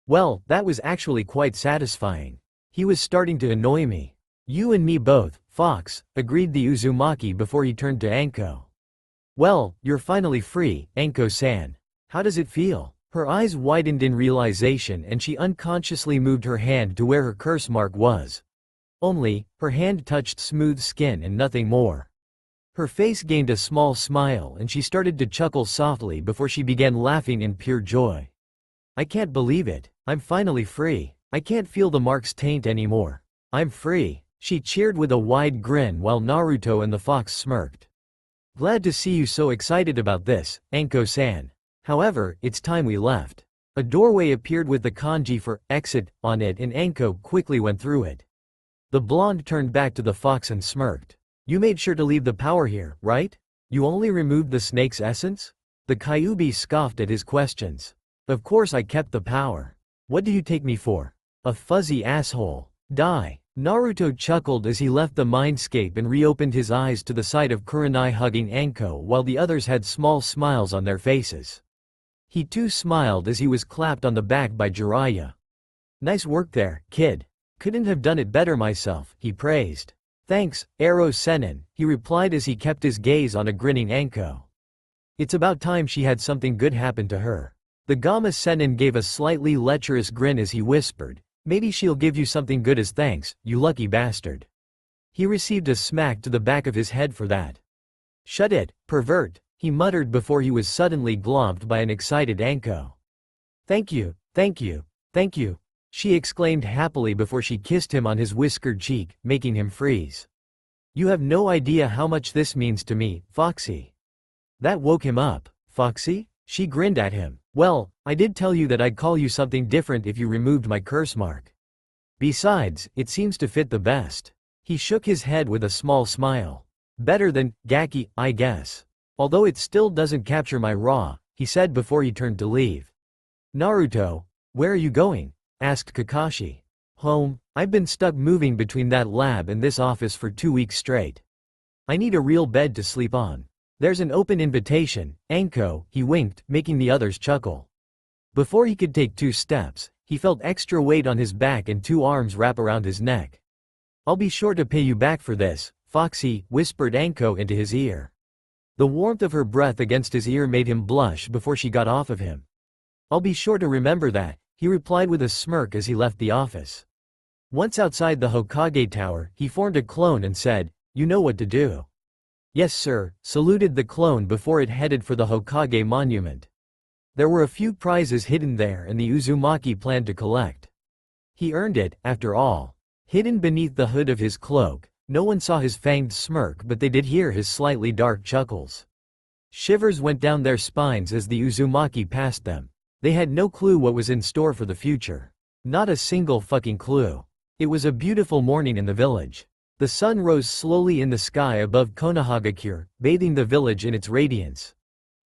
Well, that was actually quite satisfying. He was starting to annoy me. You and me both, Fox, agreed the Uzumaki before he turned to Anko. Well, you're finally free, Anko-san. How does it feel? Her eyes widened in realization and she unconsciously moved her hand to where her curse mark was. Only, her hand touched smooth skin and nothing more. Her face gained a small smile and she started to chuckle softly before she began laughing in pure joy. I can't believe it. I'm finally free. I can't feel the mark's taint anymore. I'm free. She cheered with a wide grin while Naruto and the fox smirked. Glad to see you so excited about this, Anko-san. However, it's time we left. A doorway appeared with the kanji for exit on it and Anko quickly went through it. The blonde turned back to the fox and smirked. You made sure to leave the power here, right? You only removed the snake's essence? The Kyuubi scoffed at his questions. Of course I kept the power. What do you take me for? A fuzzy asshole. Die. Naruto chuckled as he left the mindscape and reopened his eyes to the sight of Kurenai hugging Anko while the others had small smiles on their faces. He too smiled as he was clapped on the back by Jiraiya. Nice work there, kid. Couldn't have done it better myself, he praised. Thanks, Ero Sennin, he replied as he kept his gaze on a grinning Anko. It's about time she had something good happen to her. The Gamma Sennin gave a slightly lecherous grin as he whispered, maybe she'll give you something good as thanks, you lucky bastard. He received a smack to the back of his head for that. Shut it, pervert, he muttered before he was suddenly glomped by an excited Anko. Thank you, thank you, thank you, she exclaimed happily before she kissed him on his whiskered cheek, making him freeze. You have no idea how much this means to me, Foxy. That woke him up. Foxy? She grinned at him. Well, I did tell you that I'd call you something different if you removed my curse mark. Besides, it seems to fit the best. He shook his head with a small smile. Better than Gaki, I guess. Although it still doesn't capture my raw, he said before he turned to leave. Naruto, where are you going? Asked Kakashi. Home. I've been stuck moving between that lab and this office for 2 weeks straight. I need a real bed to sleep on. There's an open invitation, Anko, he winked, making the others chuckle. Before he could take 2 steps, he felt extra weight on his back and 2 arms wrap around his neck. I'll be sure to pay you back for this, Foxy, whispered Anko into his ear. The warmth of her breath against his ear made him blush before she got off of him. I'll be sure to remember that, he replied with a smirk as he left the office. Once outside the Hokage Tower, he formed a clone and said, you know what to do. Yes sir, saluted the clone before it headed for the Hokage monument. There were a few prizes hidden there and the Uzumaki planned to collect. He earned it, after all. Hidden beneath the hood of his cloak, no one saw his fanged smirk but they did hear his slightly dark chuckles. Shivers went down their spines as the Uzumaki passed them. They had no clue what was in store for the future. Not a single fucking clue. It was a beautiful morning in the village. The sun rose slowly in the sky above Konohagakure, bathing the village in its radiance.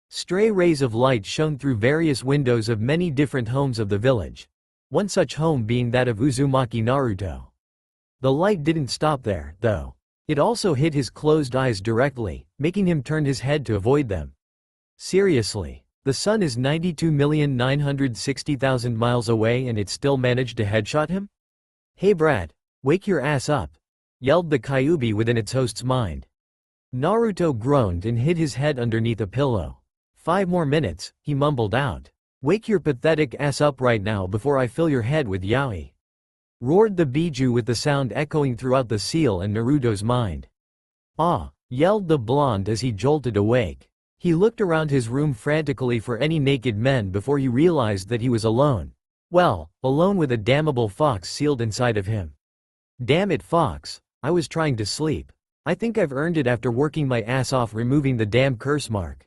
Stray rays of light shone through various windows of many different homes of the village. One such home being that of Uzumaki Naruto. The light didn't stop there, though. It also hit his closed eyes directly, making him turn his head to avoid them. Seriously, the sun is 92,960,000 miles away and it still managed to headshot him? Hey brat, wake your ass up, yelled the Kyuubi within its host's mind. Naruto groaned and hid his head underneath a pillow. 5 more minutes, he mumbled out. Wake your pathetic ass up right now before I fill your head with yaoi. Roared the Biju with the sound echoing throughout the seal and Naruto's mind. Ah, yelled the blonde as he jolted awake. He looked around his room frantically for any naked men before he realized that he was alone. Well, alone with a damnable fox sealed inside of him. Damn it fox, I was trying to sleep. I think I've earned it after working my ass off removing the damn curse mark.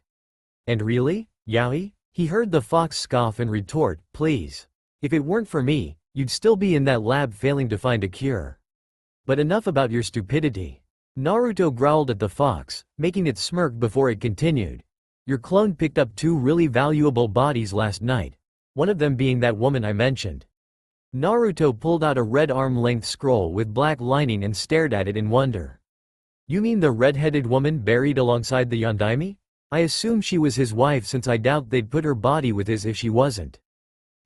And really? Yaoi? He heard the fox scoff and retort, please. If it weren't for me, you'd still be in that lab failing to find a cure. But enough about your stupidity. Naruto growled at the fox, making it smirk before it continued. Your clone picked up 2 really valuable bodies last night. One of them being that woman I mentioned. Naruto pulled out a red arm-length scroll with black lining and stared at it in wonder. You mean the red-headed woman buried alongside the Yondaime? I assume she was his wife since I doubt they'd put her body with his if she wasn't.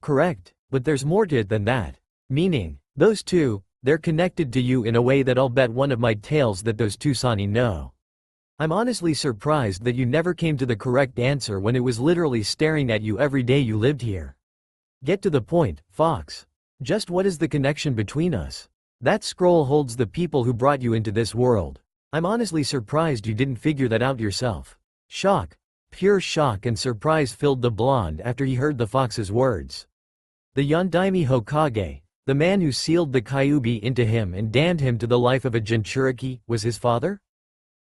Correct, but there's more to it than that. Meaning, those two, they're connected to you in a way that I'll bet one of my tales that those two Sani know. I'm honestly surprised that you never came to the correct answer when it was literally staring at you every day you lived here. Get to the point, Fox. Just what is the connection between us? That scroll holds the people who brought you into this world. I'm honestly surprised you didn't figure that out yourself. Shock. Pure shock and surprise filled the blonde after he heard the fox's words. The Yondaime Hokage, the man who sealed the Kyuubi into him and damned him to the life of a Jinchuriki, was his father?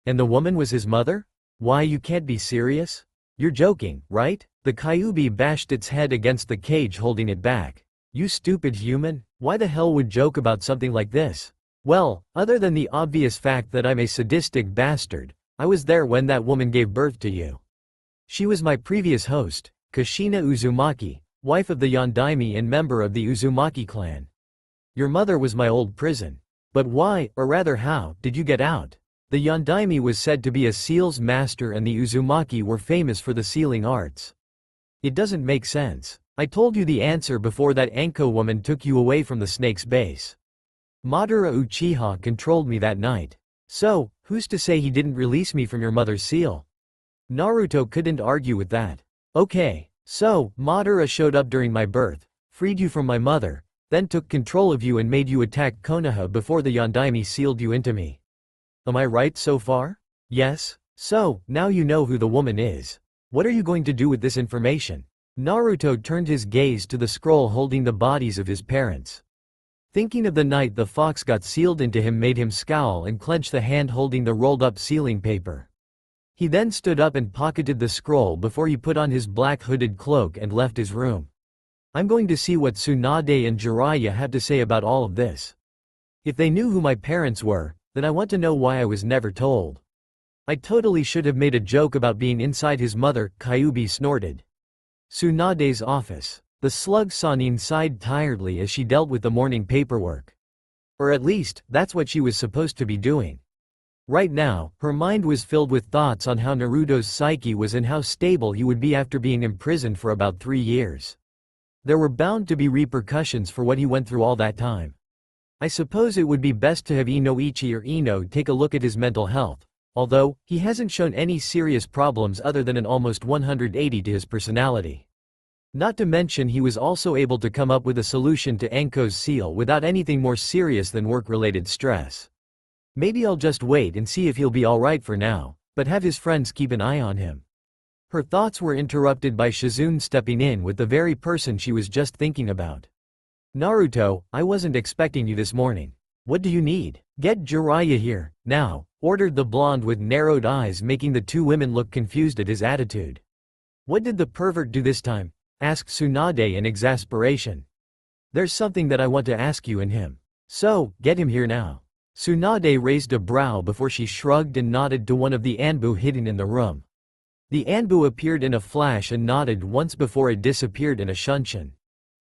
And the woman was his mother? Why, you can't be serious? You're joking, right? The Kyuubi bashed its head against the cage holding it back. You stupid human, why the hell would joke about something like this? Well, other than the obvious fact that I'm a sadistic bastard, I was there when that woman gave birth to you. She was my previous host, Kushina Uzumaki, wife of the Yondaime and member of the Uzumaki clan. Your mother was my old prison. But why, or rather how, did you get out? The Yondaime was said to be a seal's master and the Uzumaki were famous for the sealing arts. It doesn't make sense. I told you the answer before that Anko woman took you away from the snake's base. Madara Uchiha controlled me that night. So, who's to say he didn't release me from your mother's seal? Naruto couldn't argue with that. Okay, so, Madara showed up during my birth, freed you from my mother, then took control of you and made you attack Konoha before the Yondaime sealed you into me. Am I right so far? Yes? So, now you know who the woman is. What are you going to do with this information? Naruto turned his gaze to the scroll holding the bodies of his parents. Thinking of the night the fox got sealed into him made him scowl and clench the hand holding the rolled-up sealing paper. He then stood up and pocketed the scroll before he put on his black hooded cloak and left his room. I'm going to see what Tsunade and Jiraiya have to say about all of this. If they knew who my parents were, then I want to know why I was never told. I totally should have made a joke about being inside his mother, Kyuubi snorted. Tsunade's office. The slug Sanin sighed tiredly as she dealt with the morning paperwork. Or at least, that's what she was supposed to be doing. Right now, her mind was filled with thoughts on how Naruto's psyche was and how stable he would be after being imprisoned for about 3 years. There were bound to be repercussions for what he went through all that time. I suppose it would be best to have Inoichi or Ino take a look at his mental health, although, he hasn't shown any serious problems other than an almost 180 to his personality. Not to mention he was also able to come up with a solution to Anko's seal without anything more serious than work-related stress. Maybe I'll just wait and see if he'll be alright for now, but have his friends keep an eye on him. Her thoughts were interrupted by Shizune stepping in with the very person she was just thinking about. Naruto, I wasn't expecting you this morning. What do you need? Get Jiraiya here, now, ordered the blonde with narrowed eyes making the two women look confused at his attitude. What did the pervert do this time? Asked Tsunade in exasperation. There's something that I want to ask you and him. So, get him here now. Tsunade raised a brow before she shrugged and nodded to one of the Anbu hidden in the room. The Anbu appeared in a flash and nodded once before it disappeared in a shunshin.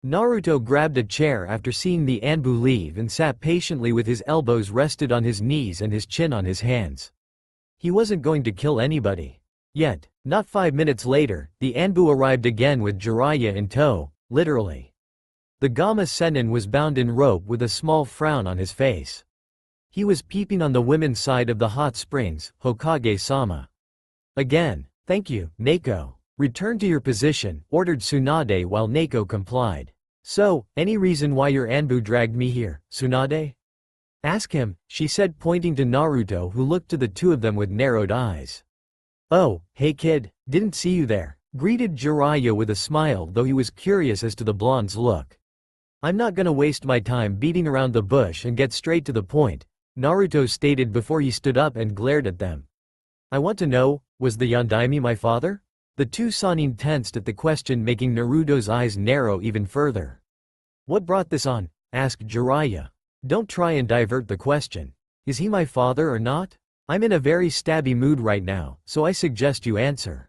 Naruto grabbed a chair after seeing the Anbu leave and sat patiently with his elbows rested on his knees and his chin on his hands. He wasn't going to kill anybody. Yet, not 5 minutes later, the Anbu arrived again with Jiraiya in tow, literally. The Gamma Sennin was bound in rope with a small frown on his face. He was peeping on the women's side of the hot springs, Hokage-sama. Again, thank you, Neko. Return to your position, ordered Tsunade while Neko complied. So, any reason why your Anbu dragged me here, Tsunade? Ask him, she said pointing to Naruto who looked to the two of them with narrowed eyes. Oh, hey kid, didn't see you there, greeted Jiraiya with a smile though he was curious as to the blonde's look. I'm not gonna waste my time beating around the bush and get straight to the point, Naruto stated before he stood up and glared at them. I want to know, was the Yondaime my father? The two Sannin tensed at the question making Naruto's eyes narrow even further. What brought this on? Asked Jiraiya. Don't try and divert the question. Is he my father or not? I'm in a very stabby mood right now, so I suggest you answer.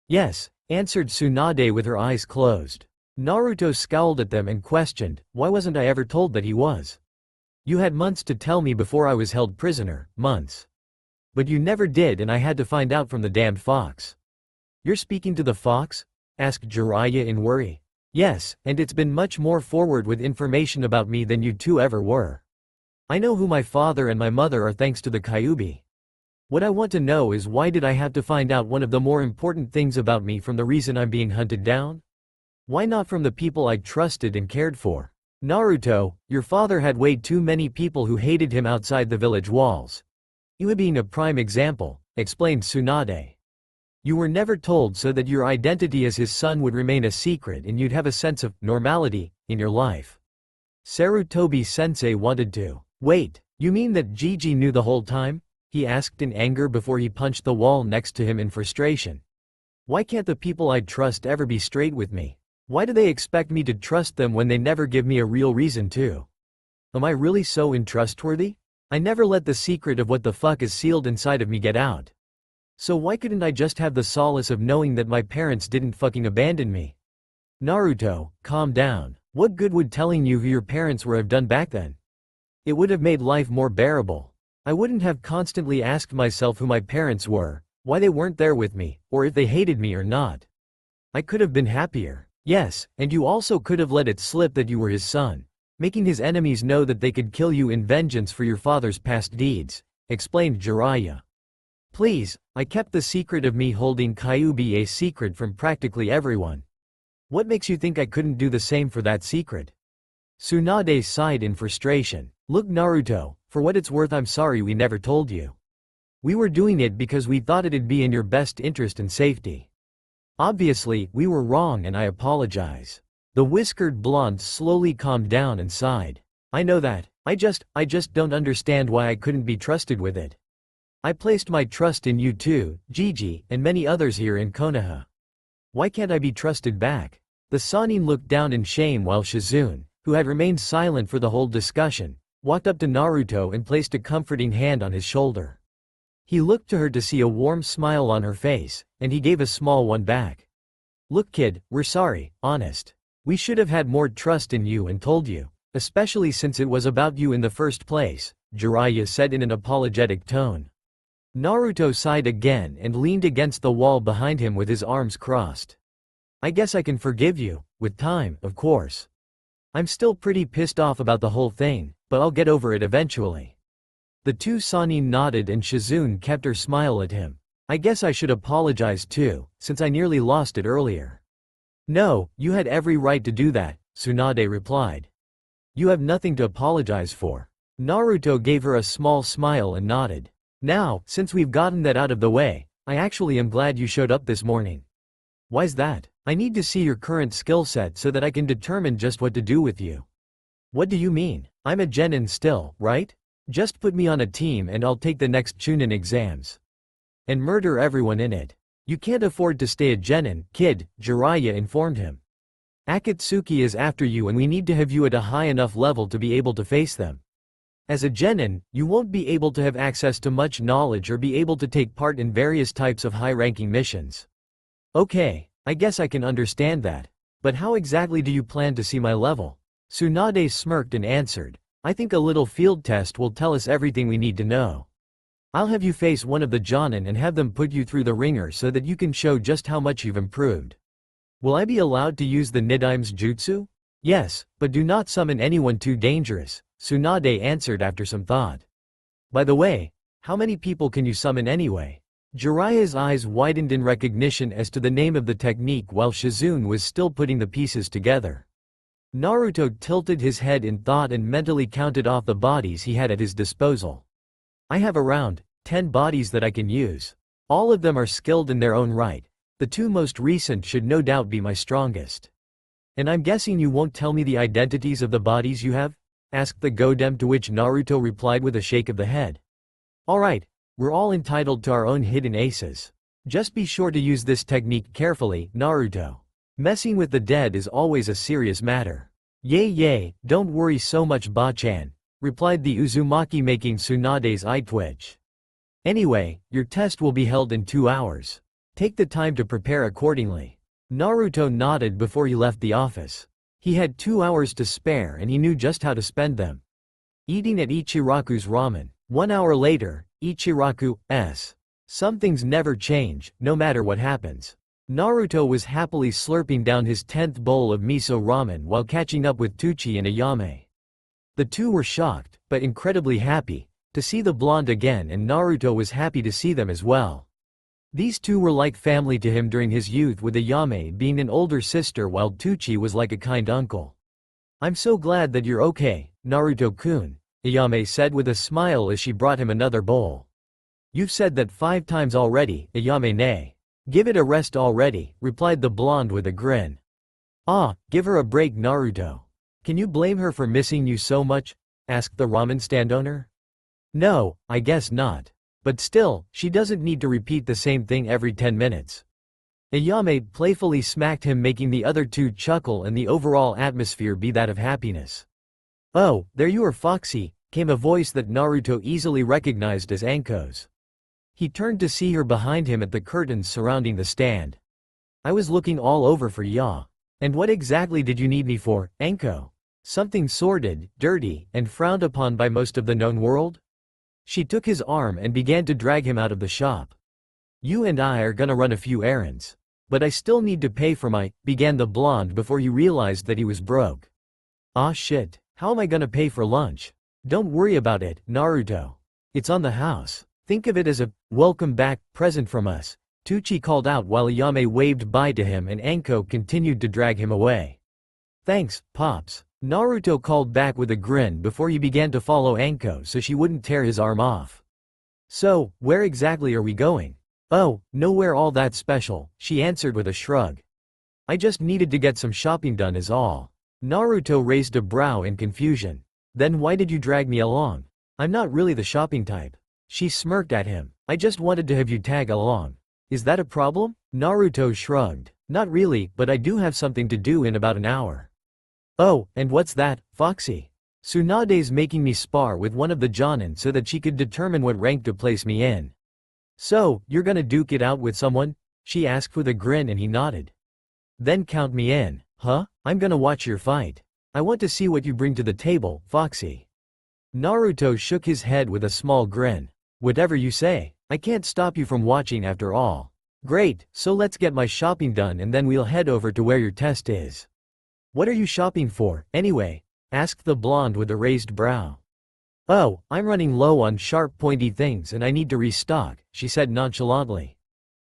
Yes, answered Tsunade with her eyes closed. Naruto scowled at them and questioned, why wasn't I ever told that he was? You had months to tell me before I was held prisoner, months. But you never did and I had to find out from the damned fox. You're speaking to the fox? Asked Jiraiya in worry. Yes, and it's been much more forward with information about me than you two ever were. I know who my father and my mother are thanks to the Kyuubi. What I want to know is why did I have to find out one of the more important things about me from the reason I'm being hunted down? Why not from the people I trusted and cared for? Naruto, your father had way too many people who hated him outside the village walls. You being a prime example, explained Tsunade. You were never told so that your identity as his son would remain a secret and you'd have a sense of normality in your life. Sarutobi-sensei wanted to. Wait, you mean that Gigi knew the whole time? He asked in anger before he punched the wall next to him in frustration. Why can't the people I trust ever be straight with me? Why do they expect me to trust them when they never give me a real reason to? Am I really so untrustworthy? I never let the secret of what the fuck is sealed inside of me get out. So why couldn't I just have the solace of knowing that my parents didn't fucking abandon me? Naruto, calm down. What good would telling you who your parents were have done back then? It would have made life more bearable. I wouldn't have constantly asked myself who my parents were, why they weren't there with me, or if they hated me or not. I could have been happier. Yes, and you also could have let it slip that you were his son, making his enemies know that they could kill you in vengeance for your father's past deeds, explained Jiraiya. Please, I kept the secret of me holding Kyuubi a secret from practically everyone. What makes you think I couldn't do the same for that secret? Tsunade sighed in frustration. Look Naruto, for what it's worth I'm sorry we never told you. We were doing it because we thought it'd be in your best interest and safety. Obviously, we were wrong and I apologize. The whiskered blonde slowly calmed down and sighed. I know that, I just don't understand why I couldn't be trusted with it. I placed my trust in you too, Gigi, and many others here in Konoha. Why can't I be trusted back? The Sannin looked down in shame while Shizune, who had remained silent for the whole discussion, walked up to Naruto and placed a comforting hand on his shoulder. He looked to her to see a warm smile on her face, and he gave a small one back. Look kid, we're sorry, honest. We should have had more trust in you and told you, especially since it was about you in the first place, Jiraiya said in an apologetic tone. Naruto sighed again and leaned against the wall behind him with his arms crossed. I guess I can forgive you, with time, of course. I'm still pretty pissed off about the whole thing, but I'll get over it eventually. The two Sannin nodded and Shizune kept her smile at him. I guess I should apologize too, since I nearly lost it earlier. No, you had every right to do that, Tsunade replied. You have nothing to apologize for. Naruto gave her a small smile and nodded. Now, since we've gotten that out of the way, I actually am glad you showed up this morning. Why's that? I need to see your current skill set so that I can determine just what to do with you. What do you mean? I'm a genin still, right? Just put me on a team and I'll take the next Chunin exams. And murder everyone in it. You can't afford to stay a genin, kid, Jiraiya informed him. Akatsuki is after you and we need to have you at a high enough level to be able to face them. As a genin, you won't be able to have access to much knowledge or be able to take part in various types of high-ranking missions. Okay, I guess I can understand that. But how exactly do you plan to see my level? Tsunade smirked and answered, I think a little field test will tell us everything we need to know. I'll have you face one of the Jonin and have them put you through the ringer so that you can show just how much you've improved. Will I be allowed to use the Nidaim's jutsu? Yes, but do not summon anyone too dangerous, Tsunade answered after some thought. By the way, how many people can you summon anyway? Jiraiya's eyes widened in recognition as to the name of the technique while Shizune was still putting the pieces together. Naruto tilted his head in thought and mentally counted off the bodies he had at his disposal. I have around 10 bodies that I can use. All of them are skilled in their own right. The two most recent should no doubt be my strongest. And I'm guessing you won't tell me the identities of the bodies you have? Asked the Godem, to which Naruto replied with a shake of the head. Alright, we're all entitled to our own hidden aces. Just be sure to use this technique carefully, Naruto. Messing with the dead is always a serious matter. Yay, don't worry so much Ba-chan, replied the Uzumaki, making Tsunade's eye twitch. Anyway, your test will be held in 2 hours. Take the time to prepare accordingly. Naruto nodded before he left the office. He had 2 hours to spare and he knew just how to spend them. Eating at Ichiraku's ramen. 1 hour later, Ichiraku's. Some things never change, no matter what happens. Naruto was happily slurping down his 10th bowl of miso ramen while catching up with Tucci and Ayame. The two were shocked, but incredibly happy, to see the blonde again, and Naruto was happy to see them as well. These two were like family to him during his youth, with Ayame being an older sister while Tucci was like a kind uncle. "I'm so glad that you're okay, Naruto-kun," Ayame said with a smile as she brought him another bowl. "You've said that 5 times already, Ayame nay. Give it a rest already," replied the blonde with a grin. "Ah, give her a break, Naruto. Can you blame her for missing you so much?" asked the ramen stand owner. "No, I guess not. But still, she doesn't need to repeat the same thing every 10 minutes. Ayame playfully smacked him, making the other two chuckle and the overall atmosphere be that of happiness. "Oh, there you are, Foxy," came a voice that Naruto easily recognized as Anko's. He turned to see her behind him at the curtains surrounding the stand. "I was looking all over for ya. And what exactly did you need me for, Anko? Something sordid, dirty, and frowned upon by most of the known world?" She took his arm and began to drag him out of the shop. "You and I are gonna run a few errands. But I still need to pay for my," began the blonde before he realized that he was broke. "Aw shit, how am I gonna pay for lunch?" "Don't worry about it, Naruto. It's on the house. Think of it as a welcome back present from us," Tucci called out while Ayame waved bye to him and Anko continued to drag him away. "Thanks, Pops," Naruto called back with a grin before he began to follow Anko so she wouldn't tear his arm off. "So, where exactly are we going?" "Oh, nowhere all that special," she answered with a shrug. "I just needed to get some shopping done is all." Naruto raised a brow in confusion. "Then why did you drag me along? I'm not really the shopping type." She smirked at him. "I just wanted to have you tag along. Is that a problem?" Naruto shrugged. "Not really, but I do have something to do in about an hour." "Oh, and what's that, Foxy?" "Tsunade's making me spar with one of the Jonin so that she could determine what rank to place me in." "So, you're gonna duke it out with someone?" she asked with a grin, and he nodded. "Then count me in." "Huh? I'm gonna watch your fight. I want to see what you bring to the table, Foxy." Naruto shook his head with a small grin. "Whatever you say. I can't stop you from watching after all." "Great, so let's get my shopping done and then we'll head over to where your test is." "What are you shopping for, anyway?" asked the blonde with a raised brow. "Oh, I'm running low on sharp pointy things and I need to restock," she said nonchalantly.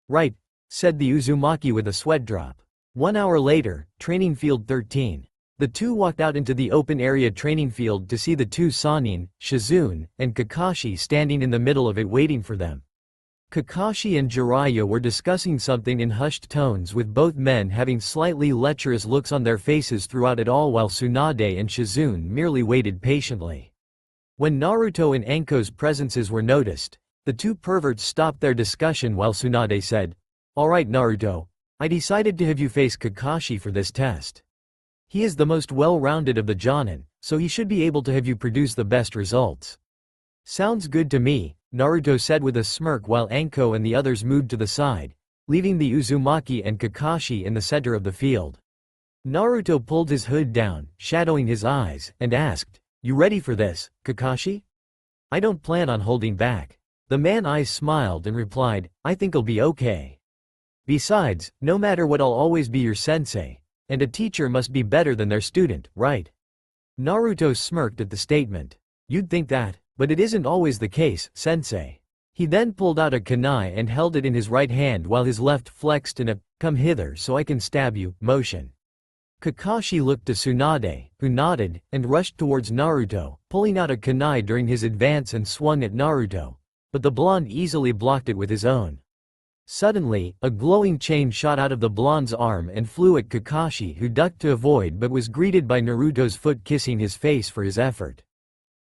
"Right," said the Uzumaki with a sweat drop. 1 hour later, training field 13. The two walked out into the open area training field to see the two Sanin, Shizune, and Kakashi standing in the middle of it waiting for them. Kakashi and Jiraiya were discussing something in hushed tones, with both men having slightly lecherous looks on their faces throughout it all, while Tsunade and Shizune merely waited patiently. When Naruto and Anko's presences were noticed, the two perverts stopped their discussion while Tsunade said, "Alright Naruto, I decided to have you face Kakashi for this test. He is the most well-rounded of the Jonin, so he should be able to have you produce the best results." "Sounds good to me," Naruto said with a smirk while Anko and the others moved to the side, leaving the Uzumaki and Kakashi in the center of the field. Naruto pulled his hood down, shadowing his eyes, and asked, "You ready for this, Kakashi?" "I don't plan on holding back." The man's eyes smiled and replied, "I think I'll be okay. Besides, no matter what, I'll always be your sensei. And a teacher must be better than their student, right?" Naruto smirked at the statement. "You'd think that, but it isn't always the case, sensei." He then pulled out a kunai and held it in his right hand while his left flexed in a "come hither so I can stab you" motion. Kakashi looked to Tsunade, who nodded, and rushed towards Naruto, pulling out a kunai during his advance and swung at Naruto. But the blonde easily blocked it with his own. Suddenly, a glowing chain shot out of the blonde's arm and flew at Kakashi, who ducked to avoid but was greeted by Naruto's foot kissing his face for his effort.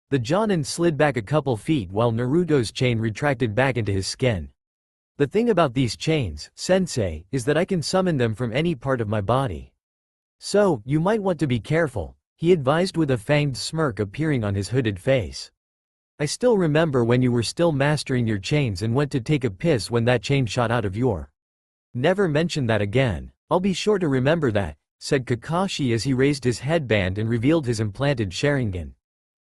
The Jonin slid back a couple feet while Naruto's chain retracted back into his skin. "The thing about these chains, sensei, is that I can summon them from any part of my body. So, you might want to be careful," he advised with a fanged smirk appearing on his hooded face. "I still remember when you were still mastering your chains and went to take a piss when that chain shot out of your—" "Never mention that again." I'll be sure to remember that, said Kakashi as he raised his headband and revealed his implanted Sharingan.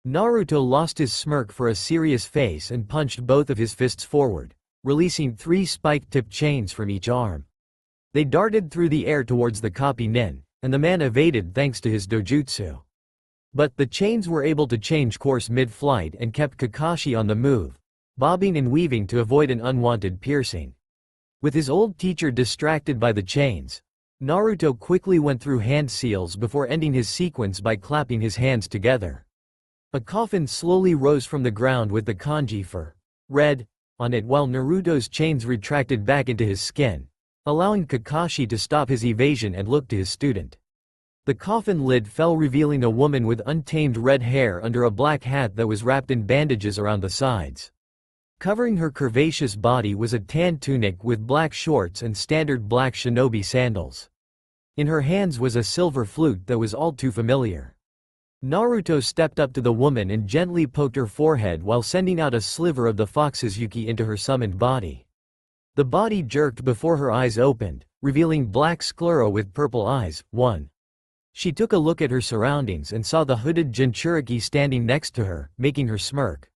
Naruto lost his smirk for a serious face and punched both of his fists forward, releasing 3 spike-tipped chains from each arm. They darted through the air towards the copy nin, and the man evaded thanks to his dojutsu. But the chains were able to change course mid-flight and kept Kakashi on the move, bobbing and weaving to avoid an unwanted piercing. With his old teacher distracted by the chains, Naruto quickly went through hand seals before ending his sequence by clapping his hands together. A coffin slowly rose from the ground with the kanji for red on it while Naruto's chains retracted back into his skin, allowing Kakashi to stop his evasion and look to his student. The coffin lid fell, revealing a woman with untamed red hair under a black hat that was wrapped in bandages around the sides. Covering her curvaceous body was a tan tunic with black shorts and standard black shinobi sandals. In her hands was a silver flute that was all too familiar. Naruto stepped up to the woman and gently poked her forehead while sending out a sliver of the fox's yuki into her summoned body. The body jerked before her eyes opened, revealing black sclera with purple eyes. 1. She took a look at her surroundings and saw the hooded Jinchuriki standing next to her, making her smirk.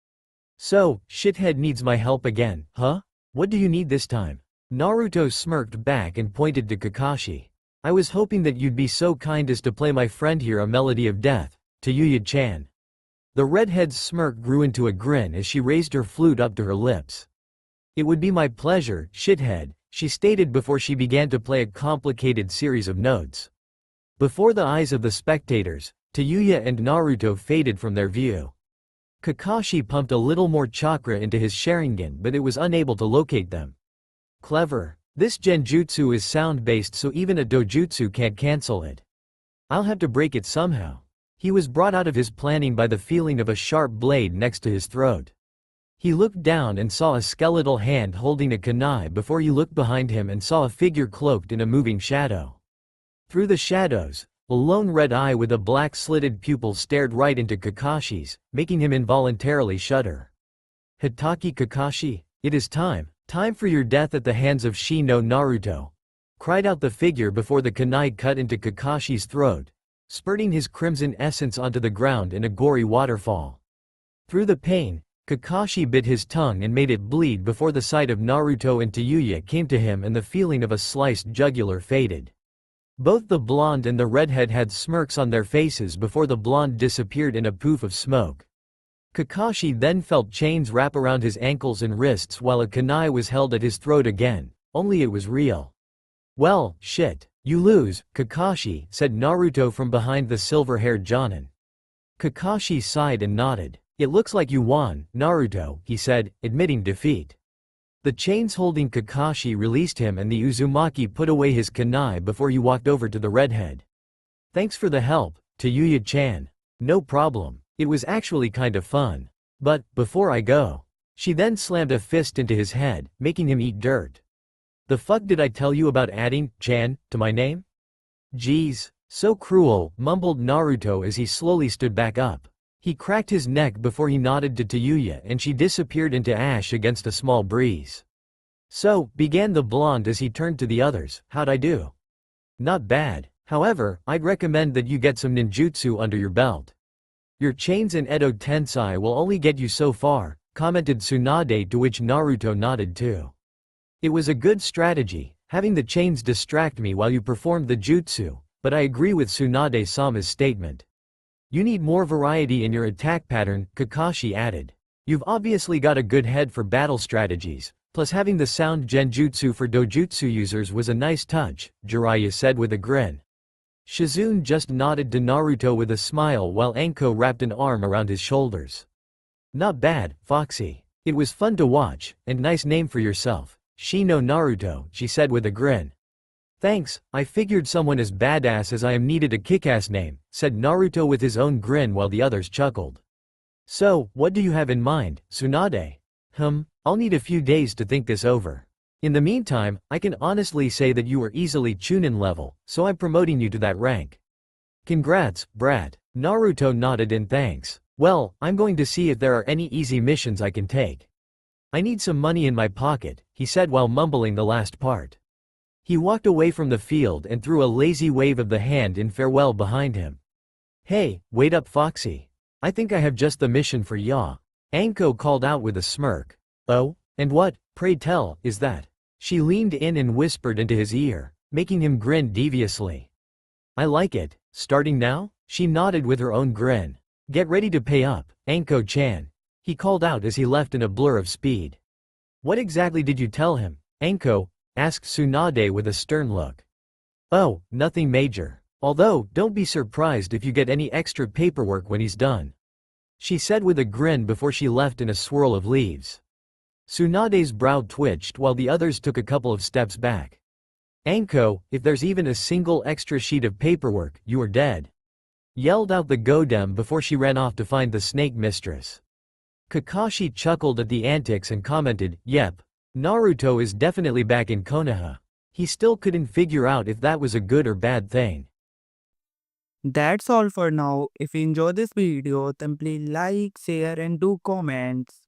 So, shithead needs my help again, huh? What do you need this time? Naruto smirked back and pointed to Kakashi. I was hoping that you'd be so kind as to play my friend here a melody of death, to Yuya-chan. The redhead's smirk grew into a grin as she raised her flute up to her lips. It would be my pleasure, shithead, she stated before she began to play a complicated series of notes. Before the eyes of the spectators, Tayuya and Naruto faded from their view. Kakashi pumped a little more chakra into his Sharingan, but it was unable to locate them. Clever. This genjutsu is sound-based, so even a dojutsu can't cancel it. I'll have to break it somehow. He was brought out of his planning by the feeling of a sharp blade next to his throat. He looked down and saw a skeletal hand holding a kunai before he looked behind him and saw a figure cloaked in a moving shadow. Through the shadows, a lone red eye with a black slitted pupil stared right into Kakashi's, making him involuntarily shudder. Hitaki Kakashi, it is time for your death at the hands of Shi no Naruto, cried out the figure before the kunai cut into Kakashi's throat, spurting his crimson essence onto the ground in a gory waterfall. Through the pain, Kakashi bit his tongue and made it bleed before the sight of Naruto and Tayuya came to him and the feeling of a sliced jugular faded. Both the blonde and the redhead had smirks on their faces before the blonde disappeared in a poof of smoke. Kakashi then felt chains wrap around his ankles and wrists while a kunai was held at his throat again, only it was real. Well, shit. You lose, Kakashi, said Naruto from behind the silver-haired Jonin. Kakashi sighed and nodded. It looks like you won, Naruto, he said, admitting defeat. The chains holding Kakashi released him and the Uzumaki put away his kunai before he walked over to the redhead. Thanks for the help, Tayuya-chan. No problem. It was actually kind of fun. But, before I go. She then slammed a fist into his head, making him eat dirt. The fuck did I tell you about adding "chan" to my name? Geez, so cruel, mumbled Naruto as he slowly stood back up. He cracked his neck before he nodded to Tayuya and she disappeared into ash against a small breeze. So, began the blonde as he turned to the others, how'd I do? Not bad. However, I'd recommend that you get some ninjutsu under your belt. Your chains and Edo Tensei will only get you so far, commented Tsunade, to which Naruto nodded too. It was a good strategy, having the chains distract me while you performed the jutsu, but I agree with Tsunade-sama's statement. You need more variety in your attack pattern, Kakashi added. You've obviously got a good head for battle strategies, plus having the sound genjutsu for dojutsu users was a nice touch, Jiraiya said with a grin. Shizune just nodded to Naruto with a smile while Anko wrapped an arm around his shoulders. Not bad, Foxy. It was fun to watch, and nice name for yourself. Shi no Naruto, she said with a grin. Thanks, I figured someone as badass as I am needed a kick-ass name, said Naruto with his own grin while the others chuckled. So, what do you have in mind, Tsunade? I'll need a few days to think this over. In the meantime, I can honestly say that you are easily Chunin level, so I'm promoting you to that rank. Congrats, brat. Naruto nodded in thanks. Well, I'm going to see if there are any easy missions I can take. I need some money in my pocket, he said while mumbling the last part. He walked away from the field and threw a lazy wave of the hand in farewell behind him. Hey, wait up Foxy. I think I have just the mission for ya. Anko called out with a smirk. Oh, and what, pray tell, is that? She leaned in and whispered into his ear, making him grin deviously. I like it, starting now? She nodded with her own grin. Get ready to pay up, Anko-chan. He called out as he left in a blur of speed. What exactly did you tell him, Anko? Asked Tsunade with a stern look. Oh, nothing major. Although, don't be surprised if you get any extra paperwork when he's done. She said with a grin before she left in a swirl of leaves. Tsunade's brow twitched while the others took a couple of steps back. Anko, if there's even a single extra sheet of paperwork, you are dead. Yelled out the Godem before she ran off to find the snake mistress. Kakashi chuckled at the antics and commented, yep. Naruto is definitely back in Konoha. He still couldn't figure out if that was a good or bad thing. That's all for now. If you enjoy this video, then please like, share and do comments.